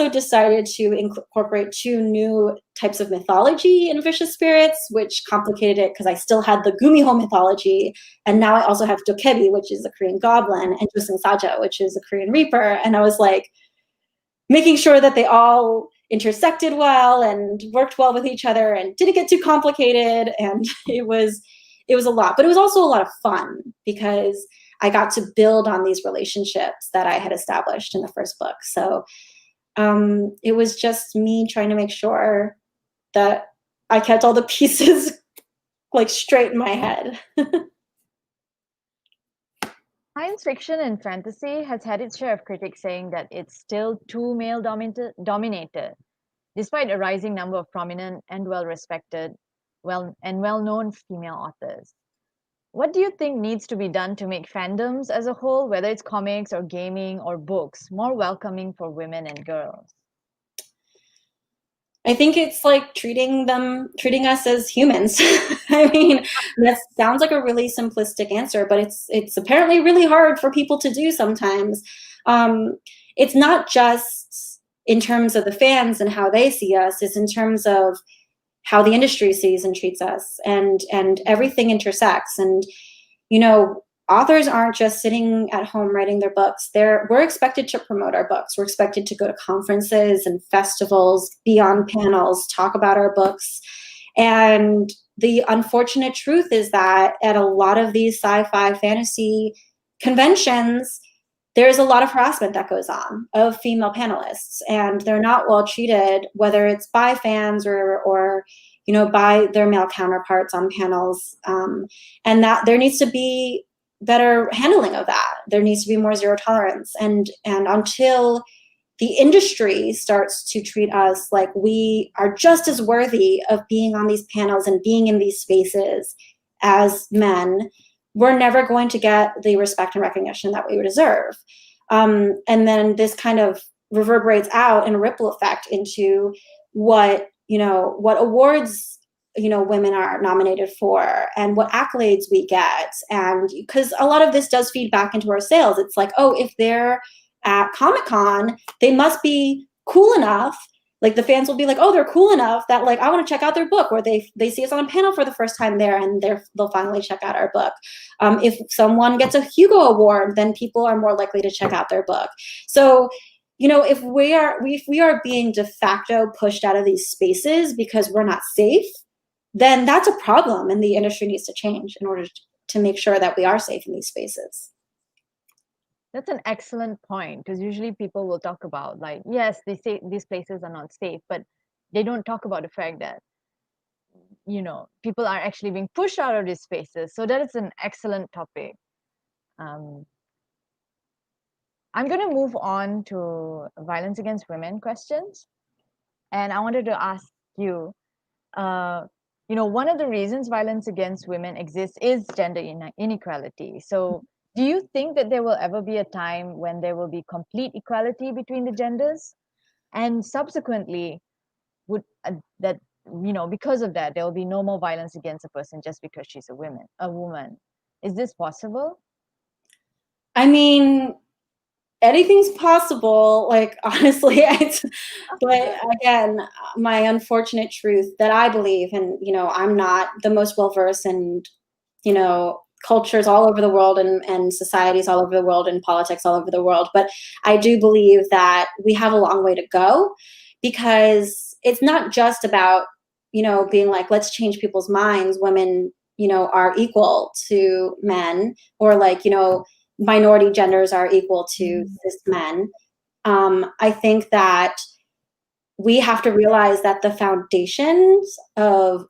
decided to incorporate 2 new types of mythology in Vicious Spirits, which complicated it because I still had the Gumiho mythology, and now I also have Dokebi, which is a Korean goblin, and Joseon Saja, which is a Korean reaper. And I was like making sure that they all intersected well and worked well with each other and didn't get too complicated. And it was a lot, but it was also a lot of fun because I got to build on these relationships that I had established in the first book. So it was just me trying to make sure that I kept all the pieces like straight in my head. Science fiction and fantasy has had its share of critics saying that it's still too male dominated, despite a rising number of prominent and well-respected, well-known female authors. What do you think needs to be done to make fandoms as a whole, whether it's comics or gaming or books, more welcoming for women and girls? I think it's like treating us as humans. I mean, that sounds like a really simplistic answer, but it's apparently really hard for people to do sometimes. It's not just in terms of the fans and how they see us, it's in terms of how the industry sees and treats us, and everything intersects. And, you know, authors aren't just sitting at home writing their books. We're expected to promote our books. We're expected to go to conferences and festivals, be on panels, talk about our books. And the unfortunate truth is that at a lot of these sci-fi fantasy conventions, there's a lot of harassment that goes on of female panelists, and they're not well treated, whether it's by fans or you know, by their male counterparts on panels. And that there needs to be better handling of that. There needs to be more zero tolerance. And until the industry starts to treat us like we are just as worthy of being on these panels and being in these spaces as men, we're never going to get the respect and recognition that we deserve. And then this kind of reverberates out in a ripple effect into what awards women are nominated for and what accolades we get. And because a lot of this does feed back into our sales. It's like, oh, if they're at Comic-Con, they must be cool enough. Like the fans will be like, oh, they're cool enough that like I want to check out their book, or they see us on a panel for the first time there, and they'll finally check out our book. If someone gets a Hugo Award, then people are more likely to check out their book. So, if we are being de facto pushed out of these spaces because we're not safe, then that's a problem, and the industry needs to change in order to make sure that we are safe in these spaces. That's an excellent point, because usually people will talk about, like, yes, they say these places are not safe, but they don't talk about the fact that, people are actually being pushed out of these spaces. So that is an excellent topic. I'm going to move on to violence against women questions. And I wanted to ask you, one of the reasons violence against women exists is gender inequality. So do you think that there will ever be a time when there will be complete equality between the genders? And subsequently, would that, because of that, there will be no more violence against a person just because she's a woman? Is this possible? I mean, anything's possible, like, honestly. But again, my unfortunate truth that I believe, and I'm not the most well-versed in cultures all over the world and societies all over the world and politics all over the world, but I do believe that we have a long way to go, because it's not just about being like, let's change people's minds. Women are equal to men, or like minority genders are equal to cis men. I think that we have to realize that the foundations of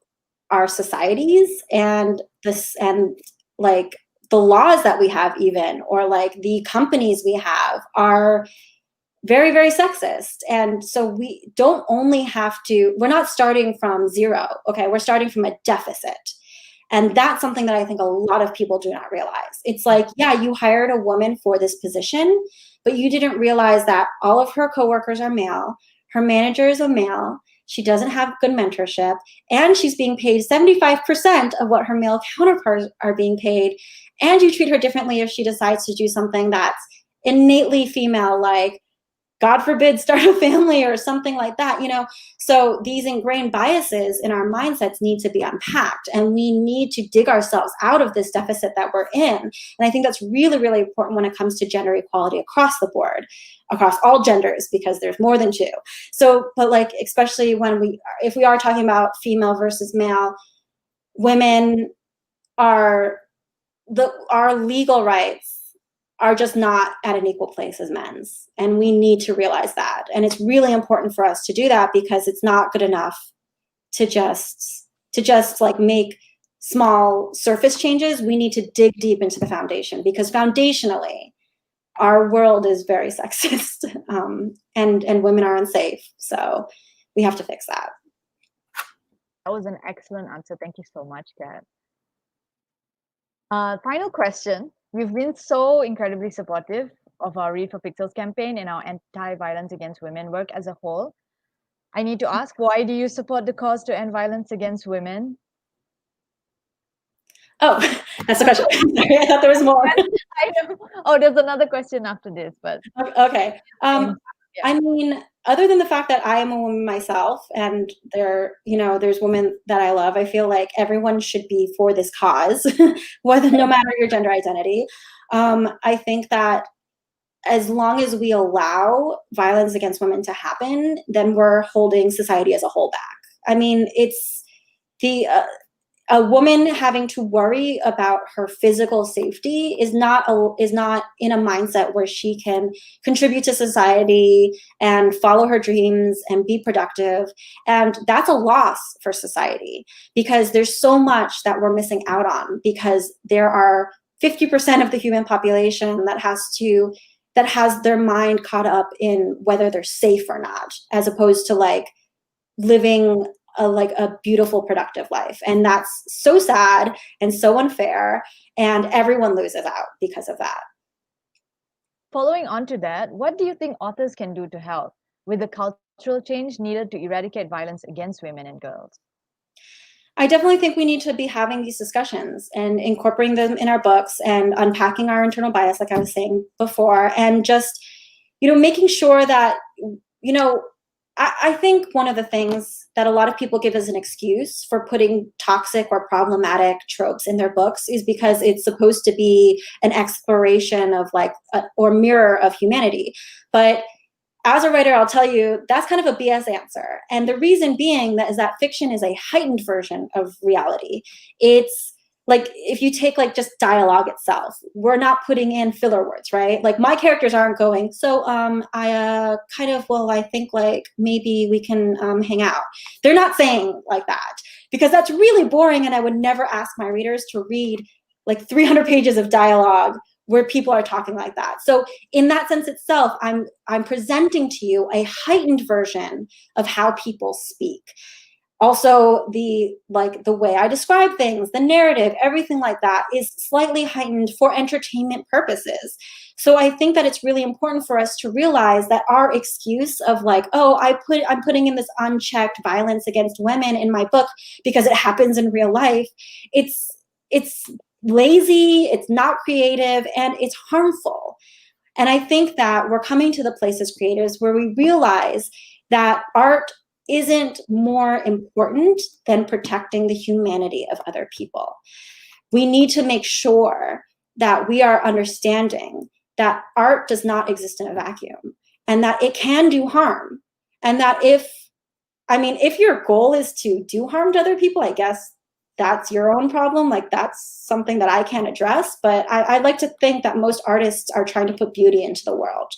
our societies and like the laws that we have, even, or like the companies we have, are very, very sexist. And so we don't only have to, we're not starting from zero. Okay. We're starting from a deficit. And that's something that I think a lot of people do not realize. It's like, yeah, you hired a woman for this position, but you didn't realize that all of her coworkers are male. Her manager is a male. She doesn't have good mentorship, and she's being paid 75% of what her male counterparts are being paid. And you treat her differently if she decides to do something that's innately female, like, God forbid, start a family or something like that, So these ingrained biases in our mindsets need to be unpacked, and we need to dig ourselves out of this deficit that we're in. And I think that's really, really important when it comes to gender equality across the board, across all genders, because there's more than two. So, but like, especially if we are talking about female versus male, women our legal rights are just not at an equal place as men's. And we need to realize that. And it's really important for us to do that, because it's not good enough to just like make small surface changes. We need to dig deep into the foundation, because foundationally, our world is very sexist, and women are unsafe. So we have to fix that. That was an excellent answer. Thank you so much, Kat. Final question. We've been so incredibly supportive of our Read for Pixels campaign and our anti-violence against women work as a whole. I need to ask, why do you support the cause to end violence against women? Oh, that's the question. Sorry, I thought there was more. I know. Oh, there's another question after this, but okay. I mean, other than the fact that I am a woman myself, and there's women that I love, I feel like everyone should be for this cause, no matter your gender identity. I think that as long as we allow violence against women to happen, then we're holding society as a whole back. I mean, it's a woman having to worry about her physical safety is not in a mindset where she can contribute to society and follow her dreams and be productive. And that's a loss for society, because there's so much that we're missing out on, because there are 50% of the human population that that has their mind caught up in whether they're safe or not, as opposed to like living a beautiful, productive life. And that's so sad and so unfair, and everyone loses out because of that. Following on to that, what do you think authors can do to help with the cultural change needed to eradicate violence against women and girls? I definitely think we need to be having these discussions and incorporating them in our books and unpacking our internal bias, like I was saying before, and just, making sure that, I think one of the things that a lot of people give as an excuse for putting toxic or problematic tropes in their books is because it's supposed to be an exploration of or mirror of humanity. But as a writer, I'll tell you, that's kind of a BS answer. And the reason being is that fiction is a heightened version of reality. It's like, if you take just dialogue itself, we're not putting in filler words, right? Like, my characters aren't going, so I think maybe we can hang out. They're not saying like that, because that's really boring, and I would never ask my readers to read 300 pages of dialogue where people are talking like that. So in that sense itself, I'm presenting to you a heightened version of how people speak. Also, the way I describe things, the narrative, everything like that is slightly heightened for entertainment purposes. So I think that it's really important for us to realize that our excuse of I'm putting in this unchecked violence against women in my book because it happens in real life, it's lazy, it's not creative, and it's harmful. And I think that we're coming to the place as creators where we realize that art isn't more important than protecting the humanity of other people. We need to make sure that we are understanding that art does not exist in a vacuum, and that it can do harm. And that if your goal is to do harm to other people, I guess that's your own problem. That's something that I can't address. But I'd like to think that most artists are trying to put beauty into the world,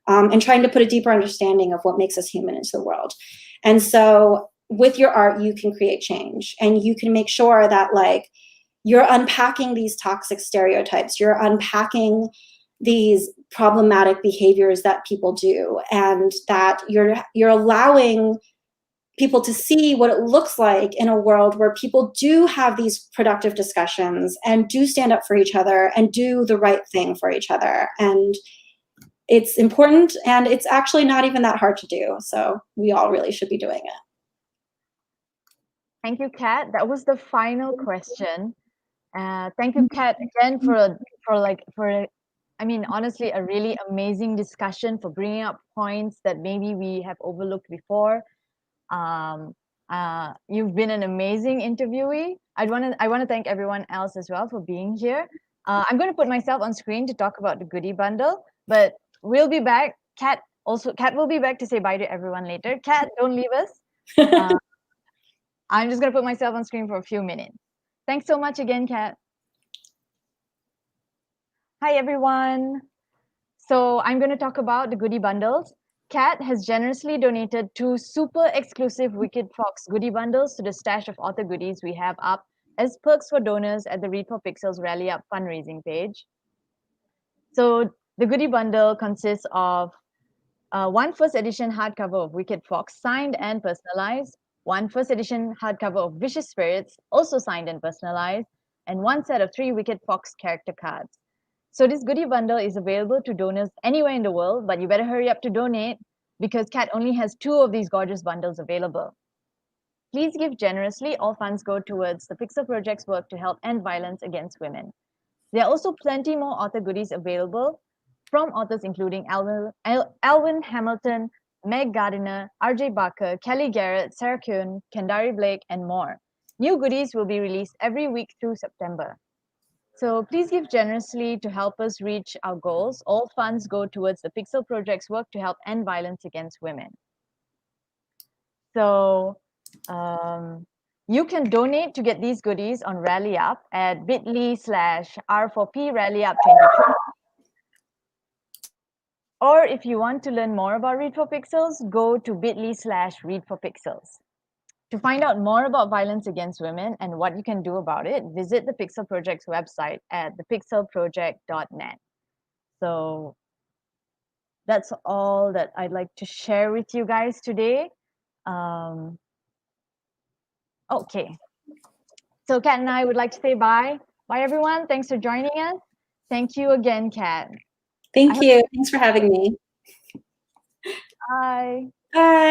and trying to put a deeper understanding of what makes us human into the world. And so with your art, you can create change, and you can make sure that you're unpacking these toxic stereotypes, you're unpacking these problematic behaviors that people do, and that you're allowing people to see what it looks like in a world where people do have these productive discussions and do stand up for each other and do the right thing for each other. And it's important, and it's actually not even that hard to do. So we all really should be doing it. Thank you, Kat. That was the final question. Thank you, Kat, again honestly, a really amazing discussion, for bringing up points that maybe we have overlooked before. You've been an amazing interviewee. I want to thank everyone else as well for being here. I'm going to put myself on screen to talk about the goodie bundle, but we'll be back. Kat will be back to say bye to everyone later. Kat, don't leave us. I'm just going to put myself on screen for a few minutes. Thanks so much again, Kat. Hi, everyone. So I'm going to talk about the goodie bundles. Kat has generously donated 2 super exclusive Wicked Fox goodie bundles to the stash of author goodies we have up as perks for donors at the Read for Pixels Rally Up fundraising page. So the goodie bundle consists of one first edition hardcover of Wicked Fox, signed and personalized, one first edition hardcover of Vicious Spirits, also signed and personalized, and one set of 3 Wicked Fox character cards. So this goodie bundle is available to donors anywhere in the world, but you better hurry up to donate, because Kat only has 2 of these gorgeous bundles available. Please give generously. All funds go towards the Pixel Project's work to help end violence against women. There are also plenty more author goodies available from authors including Alwyn Hamilton, Meg Gardiner, RJ Barker, Kelly Garrett, Sarah Kuhn, Kendari Blake, and more. New goodies will be released every week through September. So please give generously to help us reach our goals. All funds go towards the Pixel Project's work to help end violence against women. So you can donate to get these goodies on Rally Up at bit.ly/R4P Rally Up 2020. Or if you want to learn more about Read for Pixels, go to bit.ly/Read for Pixels. To find out more about violence against women and what you can do about it, visit the Pixel Project's website at thepixelproject.net. So that's all that I'd like to share with you guys today. Okay. So Kat and I would like to say bye. Bye, everyone. Thanks for joining us. Thank you again, Kat. Thank you. Thanks for having me. Bye. Bye.